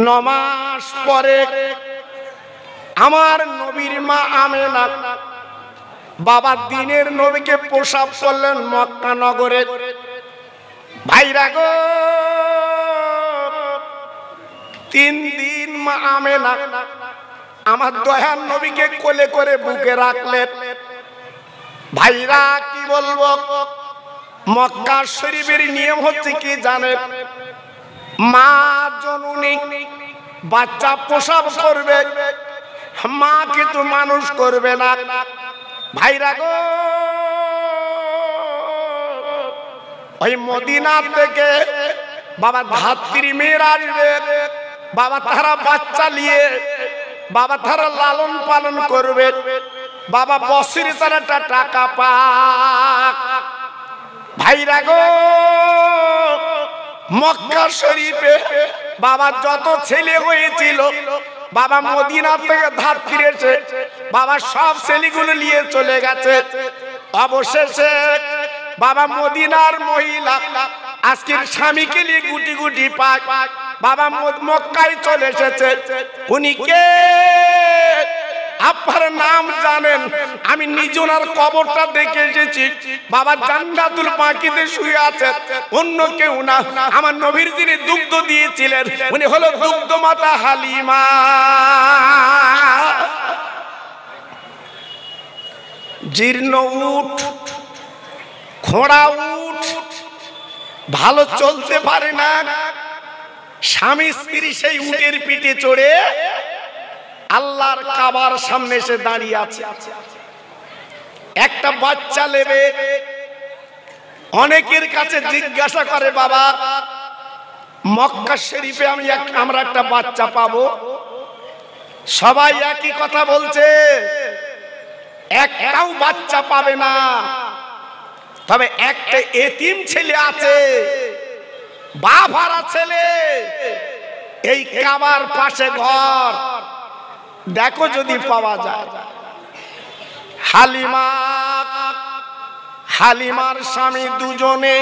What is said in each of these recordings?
9 মাস পরে আমার নবীর মা আমেনা বাবা দিনের নবীকে প্রসব করলেন মক্কা নগরে। ভাইরা গো, 3 দিন মা আমেনা আমার দয়ার নবীকে কোলে করে বুকে রাখলেন। ভাইরা কি বলবো, মক্কা শরীফের নিয়ম হচ্ছে কি জানেন? মা জননী বাচ্চা প্রসব করবে, মা কিন্তু মানুষ করবে না। ভাইরা গো, ওই মদিনা থেকে বাবা ধাত্রী মেয়েরা আসবে, বাবা তারা বাচ্চা নিয়ে বাবা তারা লালন পালন করবে, বাবা বছরে তারা টাকা পাক। ভাইরা গো, মক্কা শরীফে বাবা যত ছেলে হয়েছিল বাবা মদিনা থেকে ধাত্রী এসে বাবা সব ছেলেগুলো নিয়ে চলে গেছে। অবশেষে বাবা মদিনার মহিলা আজকের স্বামীকে নিয়ে গুটি গুটি পায় বাবা মক্কায় চলে এসেছে। উনি কে? আপনার নাম জানেন? আমি নিজ ওনার কবরটা দেখে এসেছি। বাবা জান্নাতুল বাকিতে শুয়ে আছে, অন্য কেউ না। আমার নবীর যিনি দুগ্ধ দিয়েছিলেন উনি হলো দুগ্ধ মাতা হালিমা। জীর্ণ উট, খোঁড়া উট ভালো চলতে পারে না। স্বামী স্ত্রী সেই উটের পিঠে চড়ে আল্লাহর কাবার সামনে এসে দাঁড়িয়ে আছে। একটা বাচ্চা নেবে। অনেকের কাছে জিজ্ঞাসা করে, বাবা মক্কা শরীফে আমরা একটা বাচ্চা পাবো? সবাই একই কথা বলছে, একটাও বাচ্চা পাবে না। তবে একটা এতিম ছেলে আছে, বাপ হারা ছেলে, এই কাবার পাশে ঘর, দেখো যদি পাওয়া যায়। হালিমার স্বামী দুজনে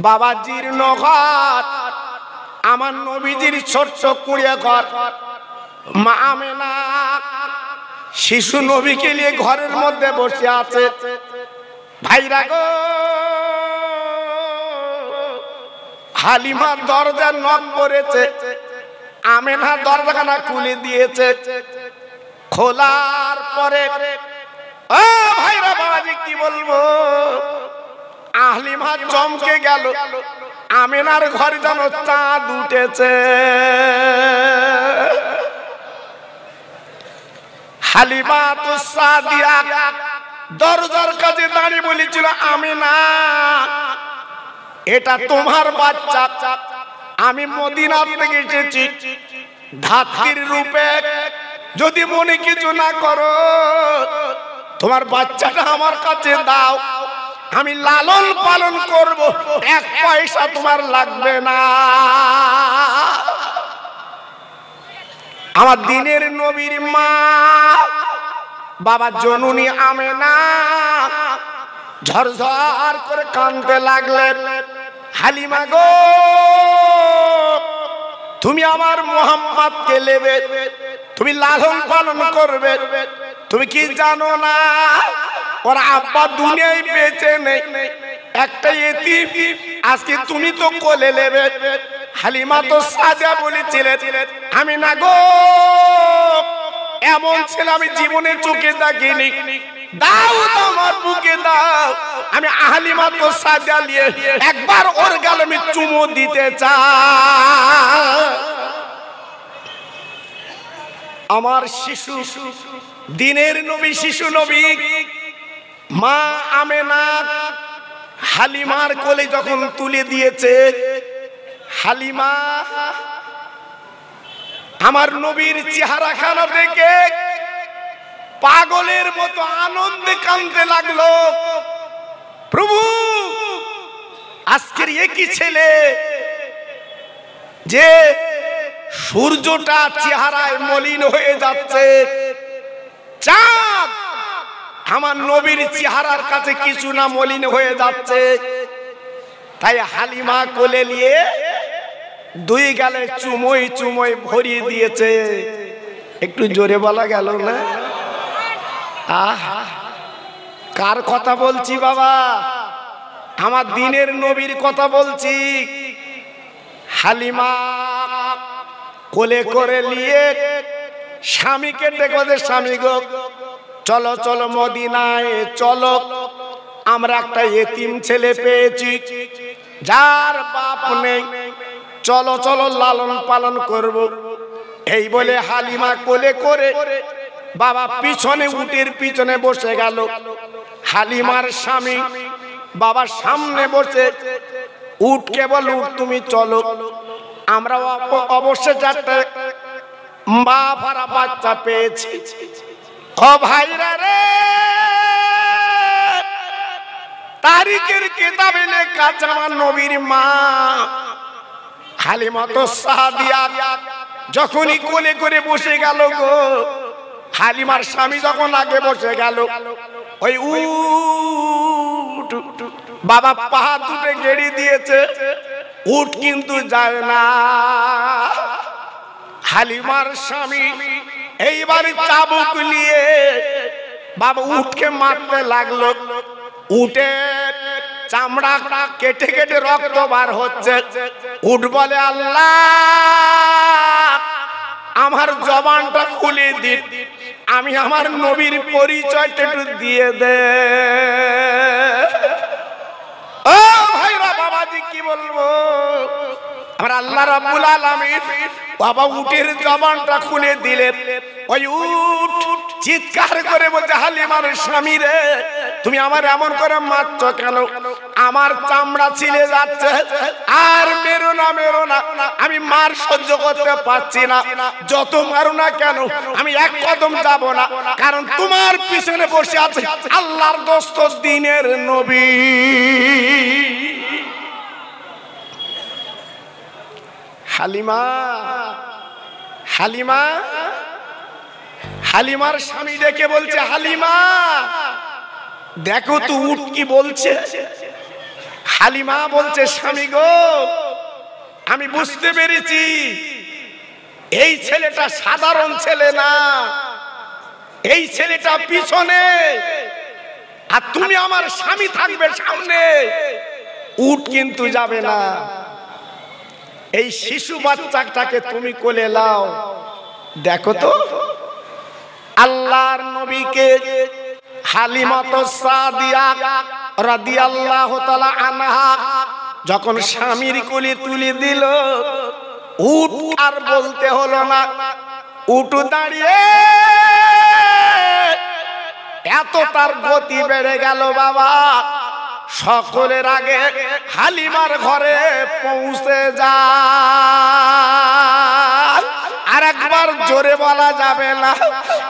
বাবা জীর্ণ ঘর, আমার নবীজির ছোট্ট কুড়িয়ে ঘর। মা আমেনা শিশু নবীকে নিয়ে ঘরের মধ্যে বসে আছে। ভাইরা গো, হালিমা দরজা নক করেছে, আমেনা দরজাখানা খুলে দিয়েছে। খোলার পরে ও ভাইরা বাবাজি কি বলবো, হালিমা চমকে গেল। আমেনার ঘরে যেন চাঁদ উঠেছে। হালিমা তো সাদিয়া দরজার কাছে দাঁড়িয়ে বলেছিল, আমেনা এটা তোমার বাচ্চা, আমি মদিনা থেকে এসেছি ধাত্রীর রূপে, যদি মনে কিছু না করো তোমার বাচ্চাটা আমার কাছে দাও, আমি লালন পালন করব, 1 পয়সা তোমার লাগবে না। আমার দিনের নবীর মা বাবা জননী আমেনা ঝরঝর করে কাঁদতে লাগলেন। হালিমা গো, তুমি আমার মোহাম্মদকে নেবে, তুমি লালন পালন করবে, তুমি কি জানো না ওর আব্বা দুনিয়ায় বেঁচে নেই, একটা এতিম, আজকে তুমি তো কোলে নেবে। হালিমা তো সাজা বলেছিলেন, আমি না গো এমন ছেলে আমি জীবনে চোখে দেখিনি, দাও আমার বুকে দাও, আমি হালিমা তো সাজা নিয়ে একবার ওর গালে আমি চুমো দিতে চাই। আমার শিশু দিনের নবী, শিশু নবী মা আমেনা হালিমার কোলে যখন তুলে দিয়েছে, হালিমা আমার নবীর চেহারাখানা দেখে পাগলের মতো আনন্দে কাঁদতে লাগলো। প্রভু, আজকের একই ছেলে যে সূর্যটা চেহারায় মলিন হয়ে যাচ্ছে, চাঁদ আমার নবীর চেহারার কাছে কিছু না মলিন হয়ে যাচ্ছে। তাই হালিমা কোলে নিয়ে দুই গালে চুমোই চুমোই ভরিয়ে দিয়েছে। একটু জোরে বলা গেল না? আহা, কার কথা বলছি বাবা? আমার দিনের নবীর কথা বলছি। হালিমা কোলে করে নিয়ে স্বামীকে ডেকে, স্বামী গো চলো চলো মদিনায় চলো, আমরা একটা এতিম ছেলে পেয়েছি যার বাপ নেই, চলো চলো লালন পালন করব। এই বলে হালিমা কোলে করে বাবা পিছনে উটের পিছনে বসে গেল। হালিমার স্বামী বাবার সামনে বসে উটকে বল, উট তুমি চলো, আমরা অবশ্যই চারটে মা ভরা বাচ্চা পেয়েছি। ও ভাইরা রে, তারিখের কিতাবে লেখা আমার নবীর মা হালিমা তো সাদিয়া যখনই কোলে করে বসে গেল গো, হালিমার স্বামী যখন আগে বসে গেল, ওই উট বাবা পাহাড় দুটে গেড়ি দিয়েছে, উট কিন্তু যায় না। হালিমার স্বামী এইবার চাবুক নিয়ে বাবা উটকে মারতে লাগলো। উটের চামড়া কেটে কেটে রক্ত বার হচ্ছে। উট বলে, আল্লাহ আমার জবানটা খুলে দিন, আমি আমার নবীর পরিচয়টা একটু দিয়ে দে। ও ভাইরা বাবাজি কি বলবো, আমার আল্লাহ রাব্বুল আলামিন বাবা উটের জবানটা খুলে দিলেন। ওই উট চিৎকার করে বলছে, হালিমার স্বামী রে, তুমি আমার এমন করে মারছ কেন? আমার চামড়া ছিলে যাচ্ছে, আর মেরো না মেরো না, আমি মার সহ্য করতে পারছি না, যত মারো না কেন আমি এক কদম যাব না, কারণ তোমার পিছনে বসে আছে আল্লাহর দোস্ত দিনের নবী। হালিমা হালিমা হালিমার স্বামী ডেকে বলছে, হালিমা দেখো তো উট কি বলছে। হালিমা বলছে, স্বামী গো আমি বুঝতে পেরেছি এই ছেলেটা সাধারণ ছেলে না, এই ছেলেটা পিছনে, আর তুমি আমার স্বামী থাকবে সামনে, উট কিন্তু যাবে না। এই শিশু বাচ্চাটাকে তুমি কোলে লাও। দেখো তো আল্লাহর নবীকে হালিমা তো সাদিয়া রাদিয়াল্লাহু তাআলা আনহা যখন স্বামীর কোলে তুলে দিল, উট আর বলতে হলো না, উট দাঁড়িয়ে এত তার গতি বেড়ে গেল বাবা, সকলের আগে হালিমার ঘরে পৌঁছে যায়। আর একবার জোরে বলা যাবে না,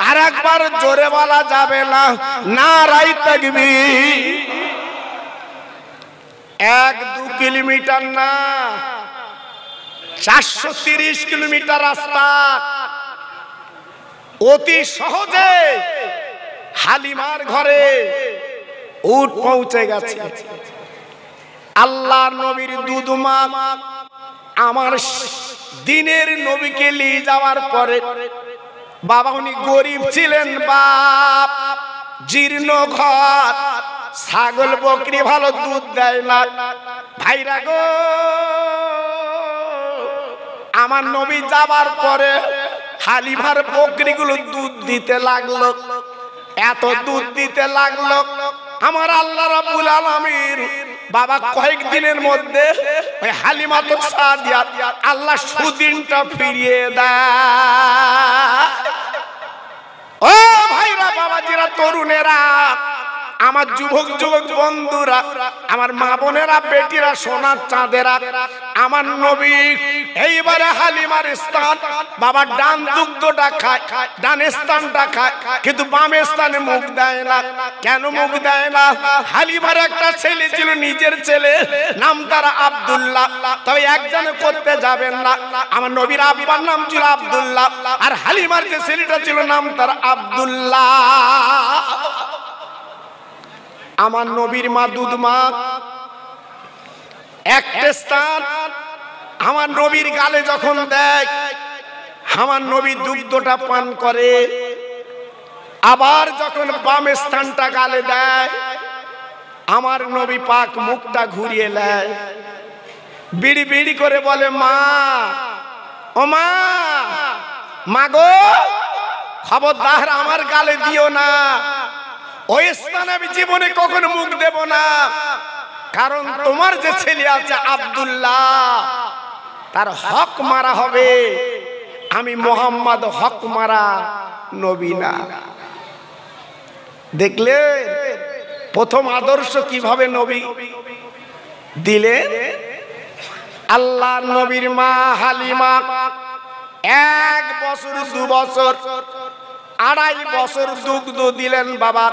আর একবার জোরে বলা যাবে না, নারায়ে তাকবীর। 1-2 কিলোমিটার না, 430 কিলোমিটার রাস্তা অতি সহজে হালিমার ঘরে উট পৌঁছে গেছে। আল্লাহর নবীর দুধমা আমার দিনের নবীকে নিয়ে যাওয়ার পরে, বাবা উনি গরিব ছিলেন, বাপ জীর্ণ ঘর, ছাগল বকরি ভালো দুধ দেয় না। ভাইরা গো, আমার নবী যাবার পরে হালিমার বকরিগুলো দুধ দিতে লাগলো, এত দুধ দিতে লাগলো, আমার আল্লাহ রাব্বুল আলামিন বাবা কয়েকদিনের মধ্যে ওই হালিমা তো সাদিয়া আল্লাহ সুদিনটা ফিরিয়ে দেয়। ও ভাইরা বাবাজিরা, তরুণেরা, আমার যুবক যুবক বন্ধুরা, আমার মা বোনেরা, বেটিরা, সোনার চাঁদেরা, আমার নবী এইবারে হালিমার স্থান বাবা ডান দুগ্ধটা খায়, ডান স্থানটা খায়, কিন্তু বাম স্থানে মুখ দেয় না। কেন মুখ দেয় না? হালিমার একটা ছেলে ছিল, নিজের ছেলে, নাম তার আব্দুল্লাহ, তবে একজনে করতে যাবেন না। আমার নবীর আব্বার নাম ছিল আব্দুল্লাহ, আর হালিমার যে ছেলেটা ছিল নাম তার আব্দুল্লাহ। আমার নবীর মা দুধ মা একটা স্থান আমার নবীর গালে যখন দেয়, আমার নবী দুগ্ধটা পান করে, আবার যখন বাম স্থানটা গালে দেয়, আমার নবী পাক মুখটা ঘুরিয়ে নেয়, বিড়ি বিড়ি করে বলে, মা, ও মা, মাগো, খবরদার আমার গালে দিও না, ওই স্থানে আমি জীবনে কখনো মুখ দেব না, কারণ তোমার যে ছেলে আছে আব্দুল্লাহ, তার হক মারা হবে, আমি মোহাম্মদ হক মারা নবী না। দেখলে প্রথম আদর্শ কিভাবে নবী দিলেন। আল্লাহর নবীর মা হালিমা 1 বছর 2 বছর 2.5 বছর দুগ্ধ দিলেন বাবা।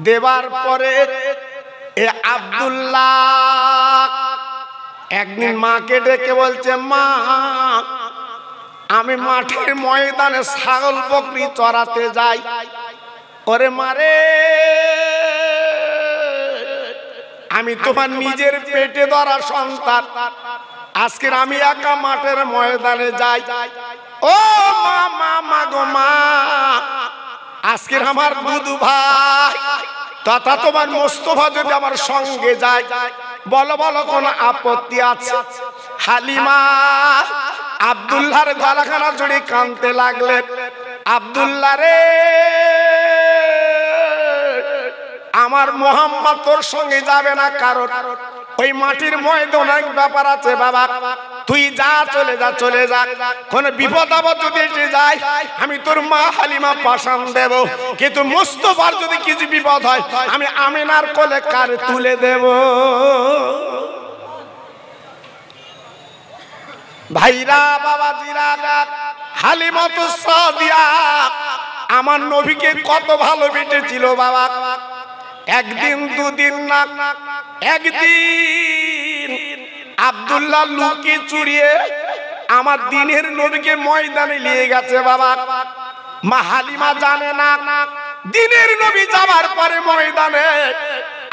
দেবার পরে এ আব্দুল্লাহ একদিন মাকে ডেকে বলছে, মা, আমি মাঠের ময়দানে ছাগল বকরি চড়াতে যাই। ওরে মারে, আমি তোমার নিজের পেটে ধরা সন্তান, আজকের আমি একা মাঠের ময়দানে যাই। ও মা, মা, মা গো মা, আজকের আমার দুদু ভাই তথা তোমার মোস্তফা যদি আমার সঙ্গে যায়, বলো বলো কোন আপত্তি আছে? হালিমা আব্দুল্লাহর গলাখানা জড়িয়ে কাঁদতে লাগলেন, আব্দুল্লাহ রে, আমার মোহাম্মদ তোর সঙ্গে যাবে না, কারণ ওই মাটির ময়দানে অনেক ব্যাপার আছে বাবা, তুই যা, চলে যা, চলে যা, কোন বিপদ আপদ যদি এসে যায় আমি তোর মা হালিমা পাশান দেব, কিন্তু মুস্তাফার যদি কিছু বিপদ হয় আমি আমিনার কোলে কার তুলে দেব। ভাইরা, বাবাজিরা, হালিমাতু সাদিয়া আমার নবীকে কত ভালোবেসেছিল বাবা। একদিন দুদিন না, একদিন আব্দুল্লাহ লুকিয়ে চুরিয়ে আমার দিনের নবীকে ময়দানে নিয়ে গেছে বাবা। মা হালিমা জানে না। দিনের নবী যাবার পরে ময়দানে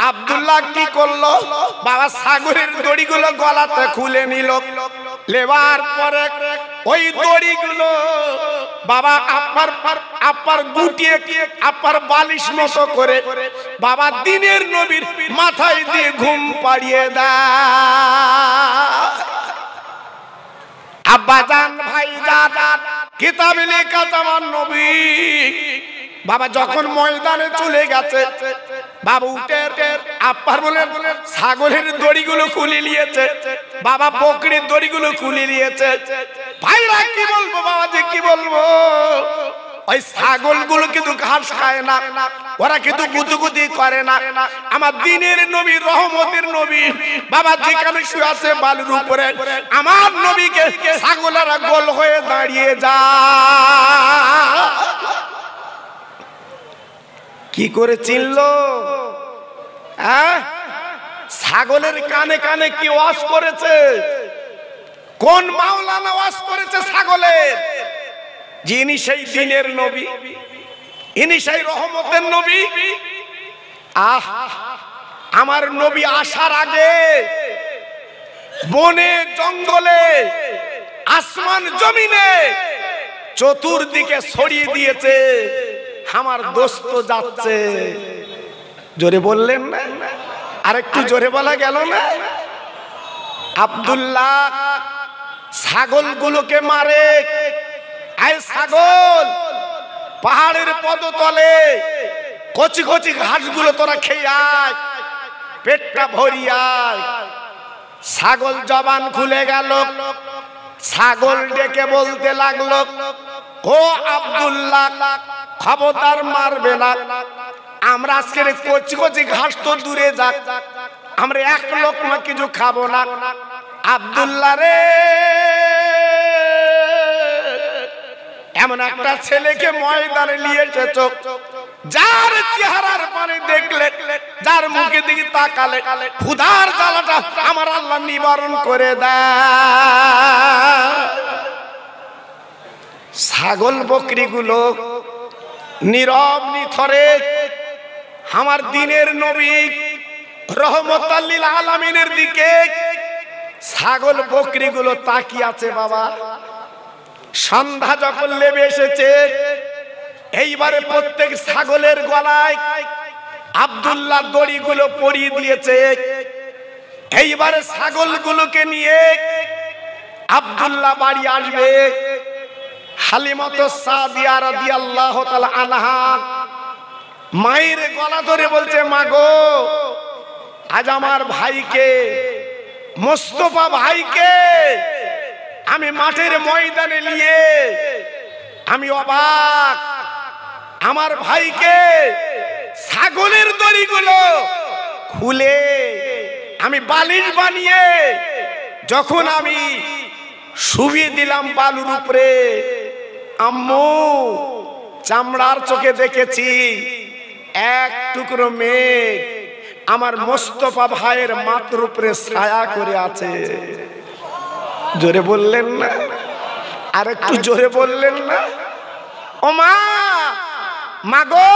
আব্দুল্লাহ কি করলো বাবা, ছাগলের দড়িগুলো গলাতে খুলে নিল, লেবার পরে ওই দড়িগুলো বাবা আপার গুটিয়ে আপার বালিশ মতো করে বাবা দিনের নবীর মাথায় দিয়ে ঘুম পাড়িয়ে দেয়। আব্বাজান, ভাইজান, কিতাবে লেখা আমার নবী বাবা যখন ময়দানে চলে গেছে, বাবা উঠে আপার বলে ছাগলের দড়িগুলো খুলে নিয়েছে, বাবা বকরির দড়িগুলো খুলে নিয়েছে। ভাইরা কি বলবো বাবা, যে কি বলবো, ওই ছাগলগুলো কিন্তু ঘাস খায় না, ওরা কিন্তু গুদগুদি করে না। আমার দিনের নবী, রহমতের নবী বাবা যেখানে শুয়ে আছে বালুর উপরে, আমার নবীকে ছাগলেরা গোল হয়ে দাঁড়িয়ে যায়। কি করে চিনলো? ছাগলের কানে কানে কি ওয়াজ করেছে? কোন মাওলানা ওয়াজ করেছে ছাগলের? যিনি সেই দিনের নবী, ইনি সেই রহমতের নবী। আমার নবী আসার আগে বনে জঙ্গলে আসমান জমিনে চতুর্দিকে ছড়িয়ে দিয়েছে, আমার দোস্ত যাচ্ছে। জোরে বললেন না? আরেকটু জোরে বলা গেল না? আব্দুল্লাহ ছাগলগুলোকে মারে। আয় ছাগল, পাহাড়ের পদতলে কচি কচি ঘাসগুলো তোরা খেয়ে আয়, পেটটা ভরিয়ায়। ছাগল জবান খুলে গেল, ছাগল ডেকে বলতে লাগলো, ও আব্দুল্লাহ, খবরদার মারবে না, আমরা আজকের কচি কচি ঘাস তো দূরে যাক, আমরা এক লোকমা কিছু খাবো না। আব্দুল্লাহ রে, এমন একটা ছেলেকে ময়দানে নিয়ে এসেছ, যার চেহারার পানে দেখলে, যার মুখে দিকে তাকালে ক্ষুধার জ্বালাটা আমার আল্লাহ নিবারণ করে দেয়। ছাগল বকরিগুলো নীরব নিথরে আমার দিনের নবী রহমতুল লিল আলামিনের দিকে ছাগল বকরিগুলো তাকিয়ে আছে বাবা। সন্ধ্যা যখন নেমে এসেছে, এইবারে প্রত্যেক ছাগলের গলায় আব্দুল্লাহ দড়িগুলো পরিয়ে দিয়েছে। এইবারে ছাগলগুলোকে নিয়ে আব্দুল্লাহ বাড়ি আসবে। হালিমাতু সাদিয়া রাদিয়াল্লাহু তাআলা আনহা মায়ের গলা ধরে বলছে, মা গো, আজ আমার ভাইকে, মোস্তফা ভাইকে আমি মাঠের ময়দানে নিয়ে আমি অবাক। আমার ভাইকে ছাগলের দড়িগুলো খুলে আমি বালিশ বানিয়ে যখন আমি শুইয়ে দিলাম বালুর উপরে, আম্মু চামড়ার চোখে দেখেছি এক টুকরো মেঘ আমার মোস্তফা ভাইয়ের মাথার উপরে ছায়া করে আছে। জোরে বললেন না? আর একটু জোরে বললেন না? ও মা, মাগো,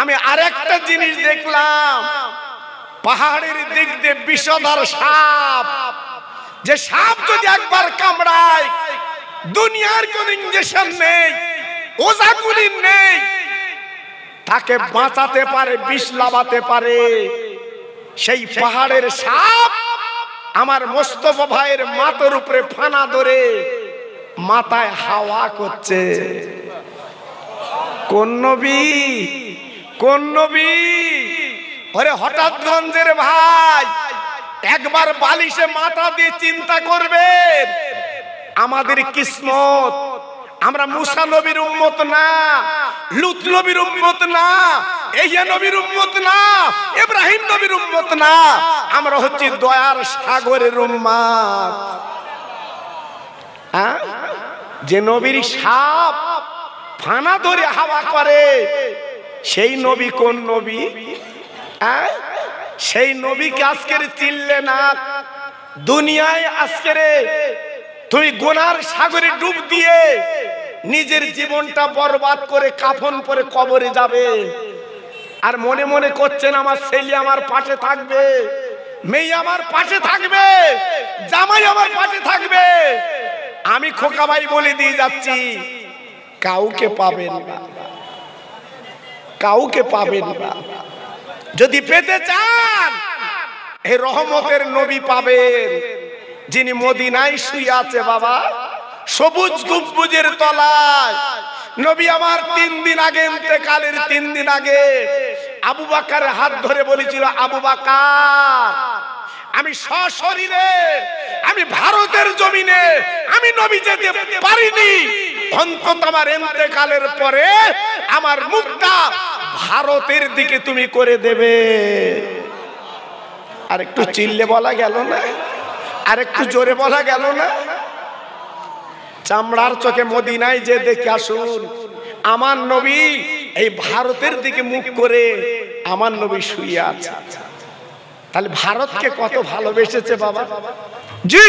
আমি আরেকটা জিনিস দেখলাম। পাহাড়ের দিক দিয়ে বিষধর সাপ, যে সাপ যদি একবার কামড়ায় দুনিয়ার কোন ইনজেকশন নেই, ওষুধ নেই, তাকে বাঁচাতে পারে, বিষ লাগাতে পারে। সেই পাহাড়ের সাপ আমার মোস্তফা ভাইয়ের মাথার উপরে ফানা ধরে মাথায় হাওয়া করছে। কোন নবী? কোন নবী? ওরে হঠাৎগঞ্জের ভাই, একবার বালিশে মাথা দিয়ে চিন্তা করবেন, আমাদের কিসমত, আমরা মুসা নবীর উম্মত না, লূত নবীর উম্মত না, ইহ্যা নবীর উম্মত না, ইব্রাহিম নবীর উম্মত না, আমরা হচ্ছি দয়ার সাগরের উম্মত। যে নবীর সাপ ফানা ধরে হাওয়া করে, সেই নবী কোন নবী? সেই নবীকে আজকের চিনলে না, দুনিয়ায় আজকের তুমি গুনার সাগরে ডুব দিয়ে নিজের জীবনটা বরবাদ করে কাফন পরে কবরে যাবে। আর মনে মনে করছেন আমার ছেলে আমার পাশে থাকবে, মেয়ে আমার পাশে থাকবে, জামাই আমার পাশে থাকবে। আমি খোকা ভাই বলে দিয়ে যাচ্ছি, কাউকে পাবেন না, কাউকে পাবেন না। যদি পেতে চান এই রহমতের নবী পাবেন, যিনি মদিনায় শুয়ে আছে বাবা, সবুজ গম্বুজের তলায়। নবী আমার 3 দিন আগে, ইন্তেকালের 3 দিন আগে আবু বকরের হাত ধরে বলেছিল, আবু বকর, আমি সশরীরে আমি ভারতের জমিনে আমি নবী যেতে পারিনি, অন্তত আমার ইন্তেকালের পরে আমার মুখটা ভারতের দিকে তুমি করে দেবে। আর একটু চিল্লে বলা গেল না? আর একটু জোরে বলা গেল না? চামড়ার চোখে মদিনায় যে দেখে আসুন, আমার নবী এই ভারতের দিকে মুখ করে আমার নবী শুয়ে আছে। তাহলে ভারতকে কত ভালোবেসেছে বাবা, জি,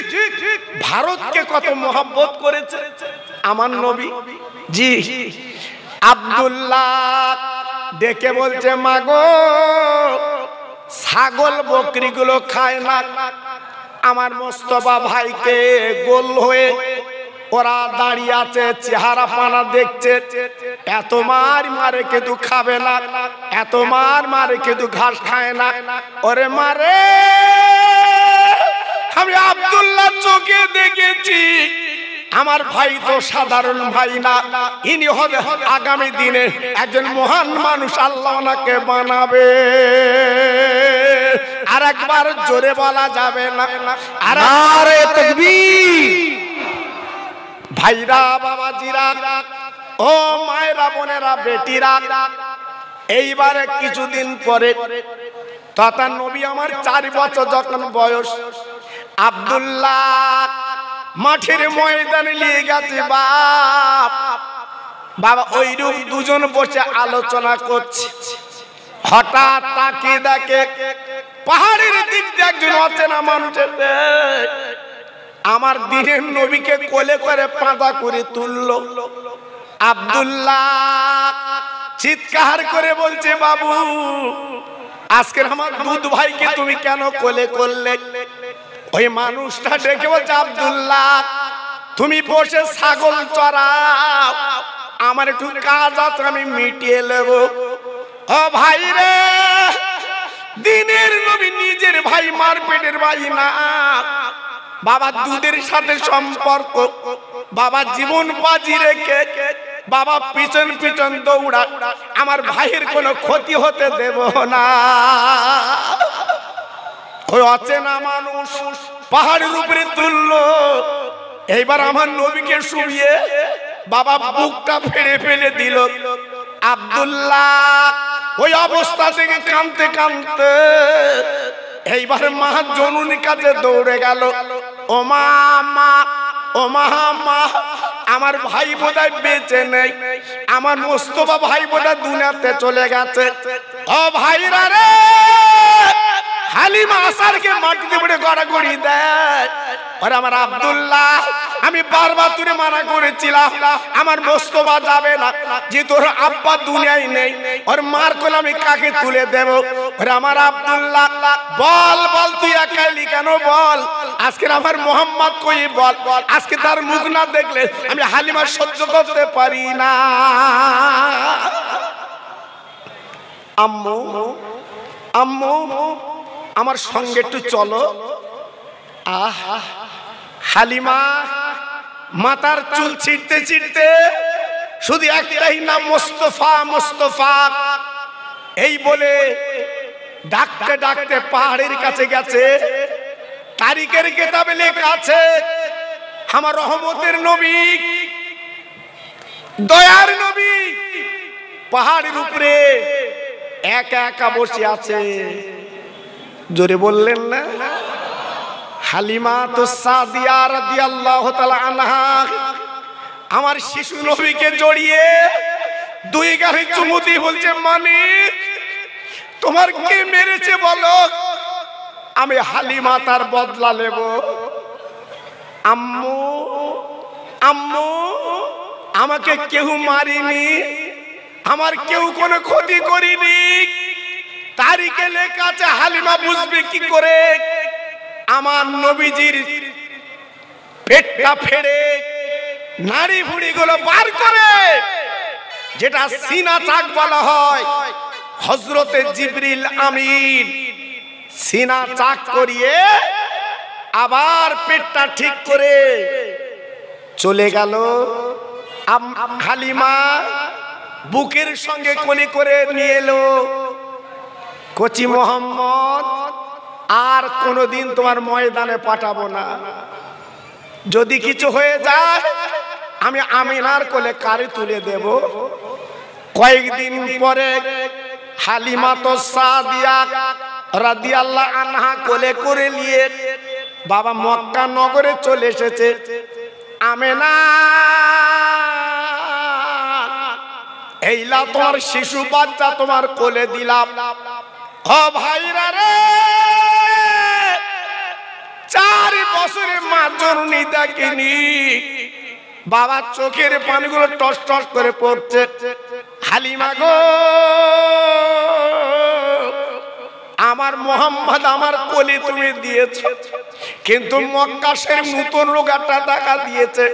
ভারতকে কত মহব্বত করেছে আমার নবী। জি, আব্দুল্লাহ ডেকে বলছে, মাগো, ছাগল বকরিগুলো খায় না, আমার মোস্তফা ভাইকে গোল হয়ে ওরা দাঁড়িয়ে আছে, চেহারা পানা দেখছে, এত মার মারে কিন্তু খাবে না, এত মার মারে কিন্তু ঘাস খায় না। ওরে মারে, আমি আব্দুল্লাহ চোখে দেখেছি, আমার ভাই তো সাধারণ ভাই না, ইনি হবে আগামী দিনে একজন মহান মানুষ, আল্লাহ ওনাকে বানাবে। আর একবার জোরে বলা যাবে না? আরে তাকবীর! ভাইরা, বাবাজিরা, ও মায়েরা, বোনেরা, বেটিরা, এইবারে কিছুদিন পরে তথা নবী আমার 4 বছর যখন বয়স, আব্দুল্লাহ মাঠের ময়দানে নিয়ে গেছে বাবা। ওইরূপ দুজন বসে আলোচনা করছে, হঠাৎ তাকিয়ে দেখে পাহাড়ের দিক দিয়ে একজন অচেনা মানুষের আমার দিনের নবীকে কোলে করে পাঁদা করে তুললো। আব্দুল্লাহ চিৎকার করে বলছে, বাবু, আজকের আমার দুধ ভাইকে তুমি কেন কোলে করলে? ওই মানুষটা ডেকে বলছে, আব্দুল্লাহ তুমি বসে ছাগল চড়াও, আমার একটু কাজ আছে, আমি মিটিয়ে নেব। ও ভাই রে, দিনের নবী নিজের ভাই, মার পেটের ভাই না, বাবা দুধের সাথে সম্পর্ক, বাবা জীবন বাজি রেখে বাবা পিছন পিছন দৌড়া, আমার ভাইয়ের কোনো ক্ষতি হতে দেব না। ওই অচেনা মানুষ পাহাড়ের উপরে তুললো, এইবার আমার নবীকে শুইয়ে বাবা বুকটা ফেড়ে ফেলে দিল। আব্দুল্লাহ ওই অবস্থা থেকে কাঁদতে কাঁদতে এইবার মা জননীর কাছে দৌড়ে গেল। ও মা, মা, ও মা, মা, আমার ভাই বোধহয় বেঁচে নেই, আমার মোস্তফা ভাই বোধহয় দুনিয়াতে চলে গেছে। ও ভাইরা রে, হালিমা আসারকে মাটিতে পড়ে গড়াগড়ি দেয়। আর আমার আব্দুল্লাহ, আমি বারবার তুই মানা করেছিলাম আমার মোস্তফা যাবে না, যে তোর আব্বা দুনিয়ায় নেই, ওর মার কোলে আমি কাকে তুলে দেব? ওরে আমার আব্দুল্লাহ, বল বল, তুই একাইলি কেন বল? আজকে আমার মোহাম্মদ কই বল, আজকে তার মুখ না দেখলে আমি হালিমা সহ্য করতে পারি না। আম্মু, আম্মু, আমার সঙ্গে একটু চলো। আহ, হালিমা মাথার চুল ছিঁড়তে ছিঁড়তে শুধু একটাই নাম, মোস্তফা, মোস্তফা এই বলে ডাকতে ডাকতে পাহাড়ের কাছে গেছে। তারিখের কিতাবে লেখা আছে, আমার রহমতের নবী, দয়ার নবী পাহাড়ের উপরে একা একা বসে আছে। জোরে বললেন না? হালিমা তো সাদিয়া রাদিয়াল্লাহু তাআলা আনহা আমার শিশু নবীকে জড়িয়ে দুই গালে চুমু দিয়ে বলছে, মানিক তোমার কে মেরেছে বলো, আমি হালিমা তার বদলা নেব। আম্মু, আম্মু, আমাকে কেউ মারিনি, আমার কেউ কোনো ক্ষতি করিনি। তারিখে লেখা আছে, হালিমা বুঝবে কি করে? আমার নবীজির পেটটা ফেড়ে নাড়ি ভুড়ি গুলো বার করে, যেটা সিনা চাক বলা হয়, হযরতে জিবরিল আমিন সিনা চাক করিয়ে আবার পেটটা ঠিক করে চলে গেল। হালিমা বুকের সঙ্গে কোলে করে নিয়ে এলো। কচি মোহাম্মদ, আর কোনদিন তোমার ময়দানে পাঠাবো না, যদি কিছু হয়ে যায় আমি আমিনার কোলে কারে তুলে দেব। কয়েকদিন পরে হালিমা তো সাদিয়া রাদিয়াল্লাহু আনহা কোলে করে নিয়ে বাবা মক্কা নগরে চলে এসেছে। আমেনা, এইলা তোমার শিশু বাচ্চা তোমার কোলে দিলাম। ও ভাইরা রে, 4 বছরে মা জননী দেখেনি, বাবার চোখের পানিগুলো টস টস করে পড়ছে। হালিমা গো, আমার মোহাম্মদ আমার কোলে তুমি দিয়েছো, কিন্তু মক্কা শরীফ নতুন রোগ একটা দেখা দিয়েছে,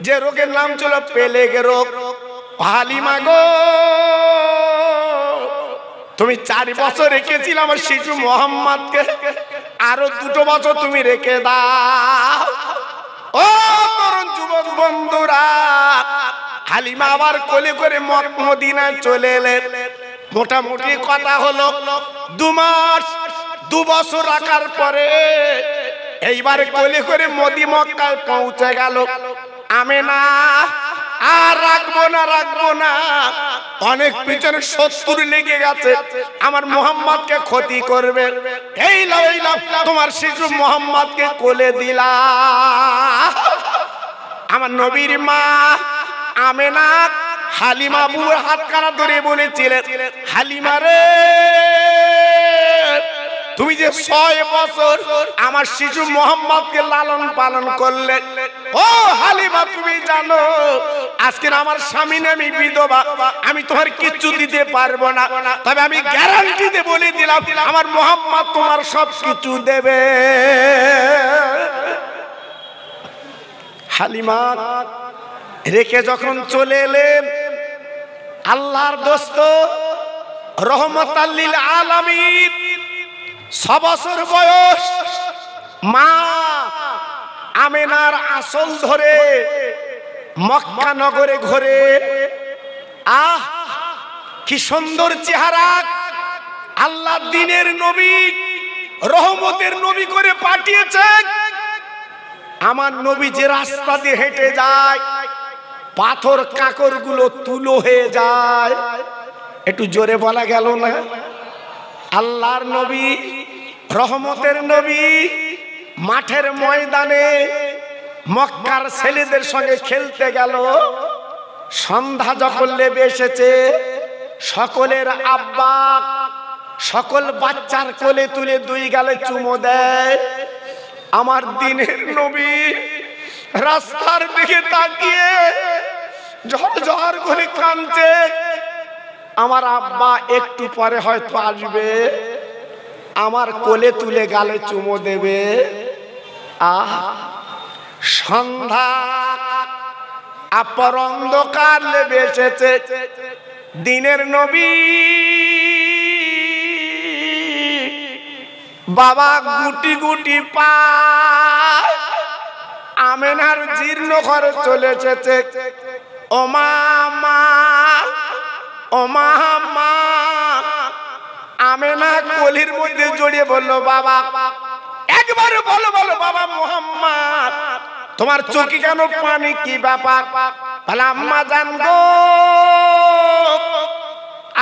যে রোগের নাম ছিল পেলেগ রোগ। হালিমা গো, তুমি 4 বছর রেখেছিলে আমার শিশু মোহাম্মদকে, আরো 2 বছর তুমি রেখে দাও। ও তরুণ যুবক বন্ধুরা, হালিমা আবার কোলে করে মদিনায় চলে এলেন। মোটামুটি কথা হলো 2 মাস 2 বছর রাখার পরে এইবার কোলে করে মক্কায় পৌঁছে গেল। আমেনা, আর রাখবো না, রাখবো না, অনেক পিছনে শত্রু লেগে গেছে, আমার মোহাম্মদকে ক্ষতি করবে। এই লাও, এই লাও, তোমার শিশু মোহাম্মদকে কোলে দিলা। আমার নবীর মা আমেনা হালিমা বুর হাত কানা ধরে বলেছিলেন, হালিমা রে, তুমি যে 6 বছর আমার শিশু মোহাম্মদকে লালন পালন করলে, ও হালিমা তুমি জানো আজকে আমার স্বামী নামি বিধবা, আমি তোমার কিচ্ছু দিতে পারবো না, তবে আমি গ্যারান্টি দিয়ে বলে দিলাম আমার মুহাম্মদ তোমার সব কিছু দেবে। হালিমা রেখে যখন চলে এলেন, আল্লাহর দোস্ত রহমাতাল লিল আলামিন 6 বছর বয়স মা আমেনার আঁচল ধরে মক্কা নগরে ঘোরে। আহ কি সুন্দর চেহারা! আল্লাহ দ্বীনের নবী, রহমতের নবী করে পাঠিয়েছেন। আমার নবী যে রাস্তা দিয়ে হেঁটে যায় পাথর কাকর গুলো তুলো হয়ে যায়। একটু জোরে বলা গেল না? আল্লাহর নবী, রহমতের নবী মাঠের ময়দানে মক্কার ছেলেদের সঙ্গে খেলতে গেল। সন্ধ্যা যখন লেবে এসেছে, সকলের আব্বা সকল বাচ্চার কোলে তুলে 2 গালে চুমো দেয়। আমার দ্বীনের নবী রাস্তার দিকে তাকিয়ে ঝরঝর করে কাঁদছে। আমার আব্বা একটু পরে হয়তো আসবে, আমার কোলে তুলে গালে চুমো দেবে। আহ সন্ধ্যা আপর অন্ধকার লেবে এসেছে। দ্বীনের নবী বাবা গুটি গুটি পায় আমেনার জীর্ণ ঘরে চলে এসেছে। ও মা, ও মা, আমেনা কোলের মধ্যে জড়িয়ে বলল, বাবা একবার বলো বলো বাবা মুহাম্মদ তোমার চোখে কেন পানি, কি ব্যাপার? বলে আম্মা জান গো,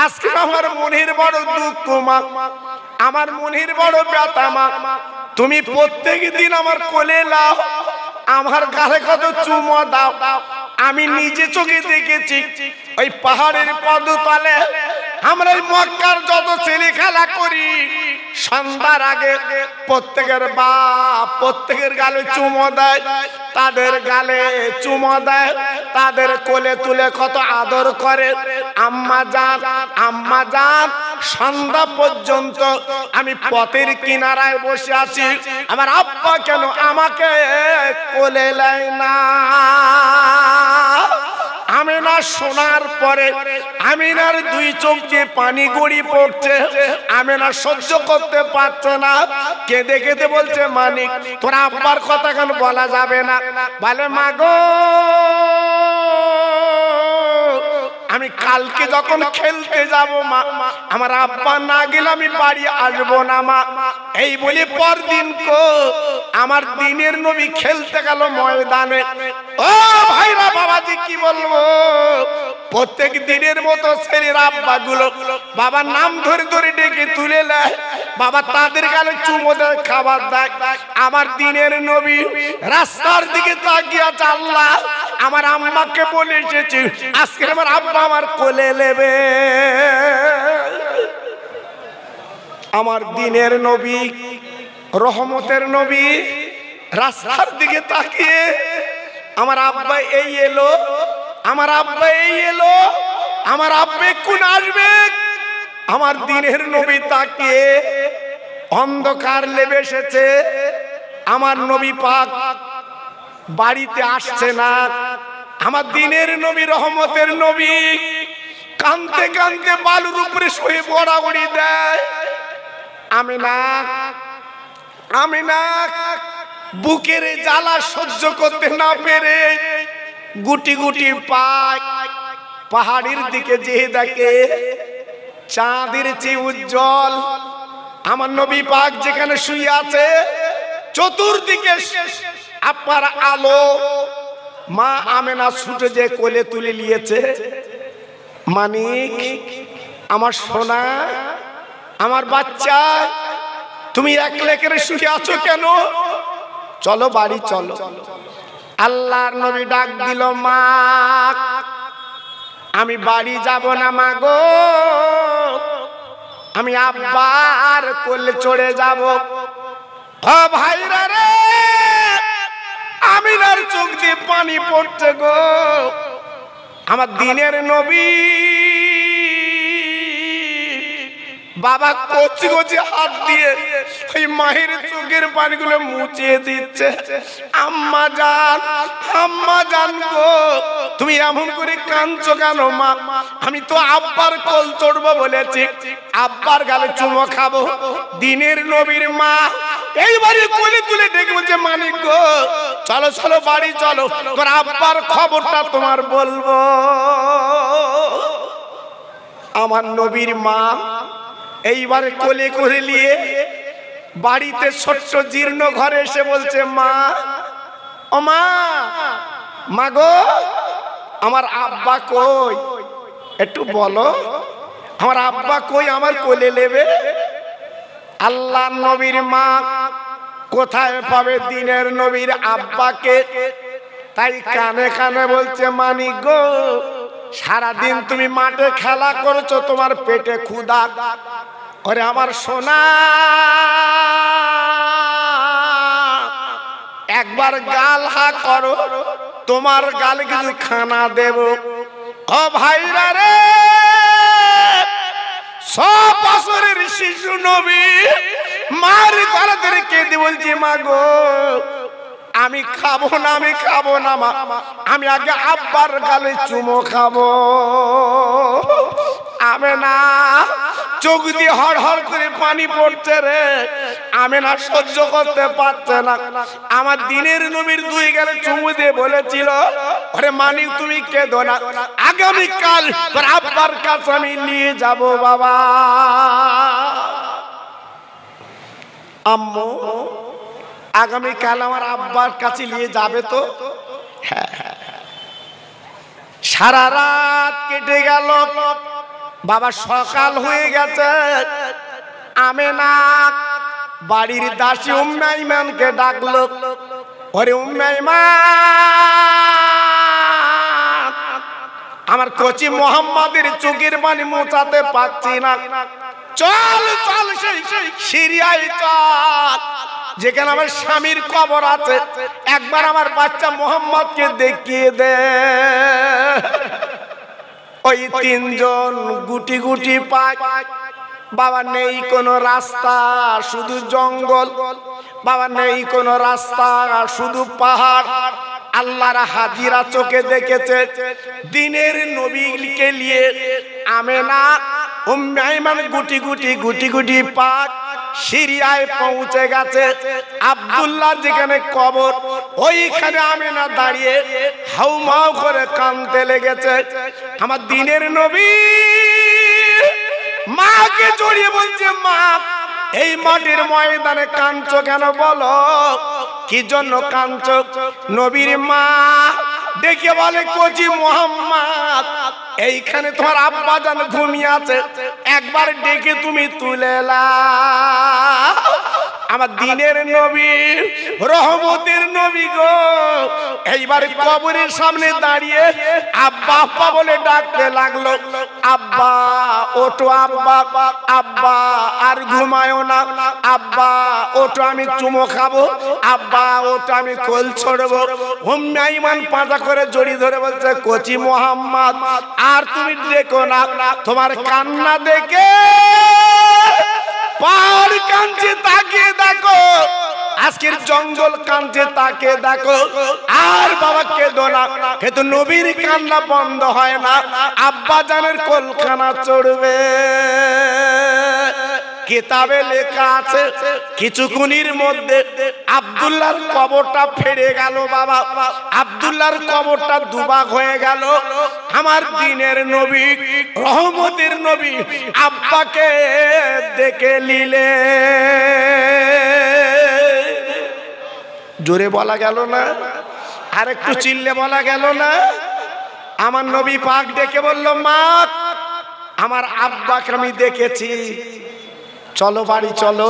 আজকে আমার মনের বড় দুঃখ মা, আমার মনের বড় ব্যথা মা। তুমি প্রত্যেক দিন আমার কোলে লাও, আমার গালে কত চুমো দাও। আমি নিজে চোখে দেখেছি ওই পাহাড়ের পদতলে আমরা এই মক্কার যত ছেলে খেলা করি, সন্ধ্যার আগে প্রত্যেকের বাপ প্রত্যেকের গালে চুমো দেয়, তাদের গালে চুমো দেয়, তাদের কোলে তুলে কত আদর করে। আম্মা জান, আম্মা জান, সন্ধ্যা পর্যন্ত আমি পথের কিনারায় বসে আছি, আমার আব্বা কেন আমাকে কোলে নেয় না? আমেনা শোনার পরে আমিনার 2 চোখ দিয়ে পানি গড়ি পড়ছে। আমেনা সহ্য করতে পারছে না, কেঁদে কেঁদে বলছে, মানিক তোর আব্বার কথা কেন বলা যাবে না? বলে মা গো, আমি কালকে যখন খেলতে যাব মা, আমার আব্বা না গেলে আমি বাড়ি আসবো না মা। এই বলে পরদিন আমার দ্বীনের নবী খেলতে গেল ময়দানে। ও ভাইরা বাবাজি কি বলবো, প্রত্যেক দিনের মতো ছেলের আব্বা গুলো বাবার নাম ধরে ধরে ডেকে তুলে নেয়, বাবা তাদের গালে চুমো দেয়, খাবার দেয়। আমার দ্বীনের নবী রাস্তার দিকে তাকিয়ে আছে, আল্লাহ আমার আম্মাকে বলে এসেছি আজকে আমার আব্বা আমার কোলে নেবে। আমার দ্বীনের নবী, রহমতের নবী রাস্তার দিকে তাকিয়ে আমার আব্বা এই এলো, আমার আব্বা এই এলো, আমার আব্বা কোন আসবে। আমার দ্বীনের নবী তাকিয়ে অন্ধকার লেবে এসেছে, আমার নবী পাক বাড়িতে আসছে না। আমার দ্বীনের নবী, রহমতের নবী কাঁদতে কাঁদতে বালুর উপরে শুয়ে বড়াবড়ি দেয়। আমিনা, আমিনা বুকের জ্বালা সহ্য করতে না পেরে গুটি গুটি পায় পাহাড়ের দিকে যেয়ে দেখে চাঁদের চেয়ে উজ্জ্বল আমার নবী পাক যেখানে শুয়ে আছে, চতুর্দিকে আপার আলো। মা আমেনা ছুটে যে কোলে তুলে নিয়েছে। মানিক, আমার সোনা, আমার বাচ্চা, তুমি একলা করে শুয়ে আছো কেন? চলো বাড়ি চলো। আল্লাহর নবী ডাক দিল, মা আমি বাড়ি যাব না মা গো, আমি আব্বার কোলে চড়ে যাব। ও ভাইরা রে, আমিনার চোখ দিয়ে পানি পড়ছে গো। আমার দিনের নবী বাবা কচি কচি হাত দিয়ে ওই মায়ের চোখের পানিগুলো মুছিয়ে দিচ্ছে। আম্মা জান গো, তুমি এমন করে কাঁদছো কেন মা? আমি তো আব্বার কোল চড়বো বলেছি, আব্বার গালে চুমো খাবো। দিনের নবীর মা এইবারে কোলে তুলে ডেকে বলছে, মানিক গো চলো চলো বাড়ি চলো, তোর আব্বার খবরটা তোমার বলবো। আমার নবীর মা এইবারে কোলে করে নিয়ে বাড়িতে ছোট্ট জীর্ণ ঘরে এসে বলছে, মা ও মা, মা গো আমার আব্বা কই, একটু বলো আমার আব্বা কই, আমার কোলে নেবে। আল্লাহ নবীর মা কোথায় পাবে দিনের নবীর আব্বাকে? তাই কানে কানে বলছে, মানিক গো সারাদিন তুমি মাঠে খেলা করেছো, তোমার পেটে ক্ষুধা। ওরে আমার সোনা, একবার গাল হা করো, তোমার গালে কিছু খানা দেব। ও ভাইরা রে, 100 বছরের শিশু নবী মার গলা ধরে কেঁদে বলছি, মা গো আমি খাবো না, আমি খাবো না মা, আমি আগে আব্বার গালে চুমো খাবো। আমেনা চোখ দিয়ে হড়হড় করে পানি পড়ছে রে। আমেনা সহ্য করতে পারছে না। আমার দিনের নবীর 2 গালে চুমু দিয়ে বলেছিল, আরে মানিক তুমি কেঁদো না, আগামীকাল তোর আব্বার কাছে আমি নিয়ে যাব বাবা। আম্মু আগামীকাল আমার আব্বার কাছে নিয়ে যাবে তো? হ্যাঁ। সারা রাত কেটে গেল, বাবা সকাল হয়ে গেছে। আমেনা বাড়ির দাসী উম্মে আইমানকে ডাকলো, ওরে উম্মে আইমান, আমার কচি মোহাম্মদের চোখের পানি মোছাতে পারছি না, চল চল সেই সিরিয়ায় চল, যেখানে আমার স্বামীর কবর আছে, একবার আমার বাচ্চা মোহাম্মদকে দেখিয়ে দে। ওই 3 জন গুটি গুটি পায়। বাবা নেই কোনো রাস্তা, শুধু জঙ্গল। বাবা নেই কোনো রাস্তা, শুধু পাহাড়। আল্লাহর হাজিরা চোখে দেখেছে দিনের নবীকে নিয়ে আমেনা উম্মে আইমান গুটি গুটি পায় সিরিয়ায় পৌঁছে গেছে। আব্দুল্লাহ যেখানে কবর, ওইখানে আমেনা দাঁড়িয়ে হাউমাউ করে কাঁদতে লেগেছে। আমার দিনের নবী মাকে জড়িয়ে বলছে, মা এই মাটির ময়দানে কাঁদছো কেন, বলো কি জন্য কাঁদছো? নবীর মা ডেকে বলে, কচি মোহাম্মদ এইখানে তোমার আব্বা জান ঘুমিয়ে আছে, একবার ডেকে তুমি তুলে নাও। আমার দিনের নবী রহমতের নবী গো এইবার কবরের সামনে দাঁড়িয়ে আব্বা আব্বা বলে ডাকতে লাগলো, আব্বা ওঠো, আব্বা আব্বা আর ঘুমায়ও না, আব্বা ওঠো আমি চুমো খাবো, আব্বা ওঠো আমি কোল ছড়বো। উম্মে আইমান পাঁজা করে জড়িয়ে ধরে বলছে, কচি মোহাম্মদ আর তুমি দেখো না, তোমার কান্না দেখে পাহাড় কাঁদছে, তাকিয়ে দেখো আজকের জঙ্গল কাঁদছে, তাকে দেখো। আর বাবা কেঁদো না, কিন্তু নবীর কান্না বন্ধ হয় না, আব্বা জানের কোলখানা চড়বে। কিতাবে লেখা আছে কিছুক্ষণের মধ্যে আব্দুল্লাহর কবরটা ফেড়ে গেল। বাবা আব্দুল্লাহর কবরটা দুভাগ হয়ে গেল। আমার দিনের নবী রহমতের নবী আব্বাকে দেখে নিলে। জোরে বলা গেল না? আর একটু চিল্লে বলা গেল না? আমার নবী পাক ডেকে বলল, মা আমার আব্বাকে আমি দেখেছি, চলো বাড়ি চলো।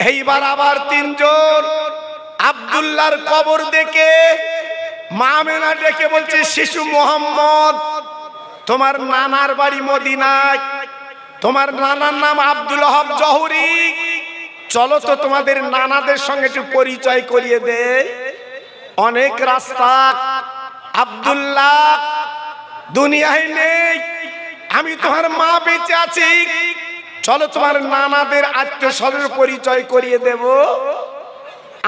এইবার আবার 3 জন আব্দুল্লাহর কবর দেখে মা আমেনা ডেকে বলছে, শিশু মোহাম্মদ তোমার নানার বাড়ি মদিনায়, তোমার নানার নাম আব্দুল ওয়াহাব জহুরি, চলো তো তোমাদের নানাদের সঙ্গে একটু পরিচয় করিয়ে দে। অনেক রাস্তা, আব্দুল্লাহ দুনিয়ায় নেই, আমি তোমার মা বেঁচে আছি, চলো তোমার নানাদের আত্মীয় স্বজনের পরিচয় করিয়ে দেব।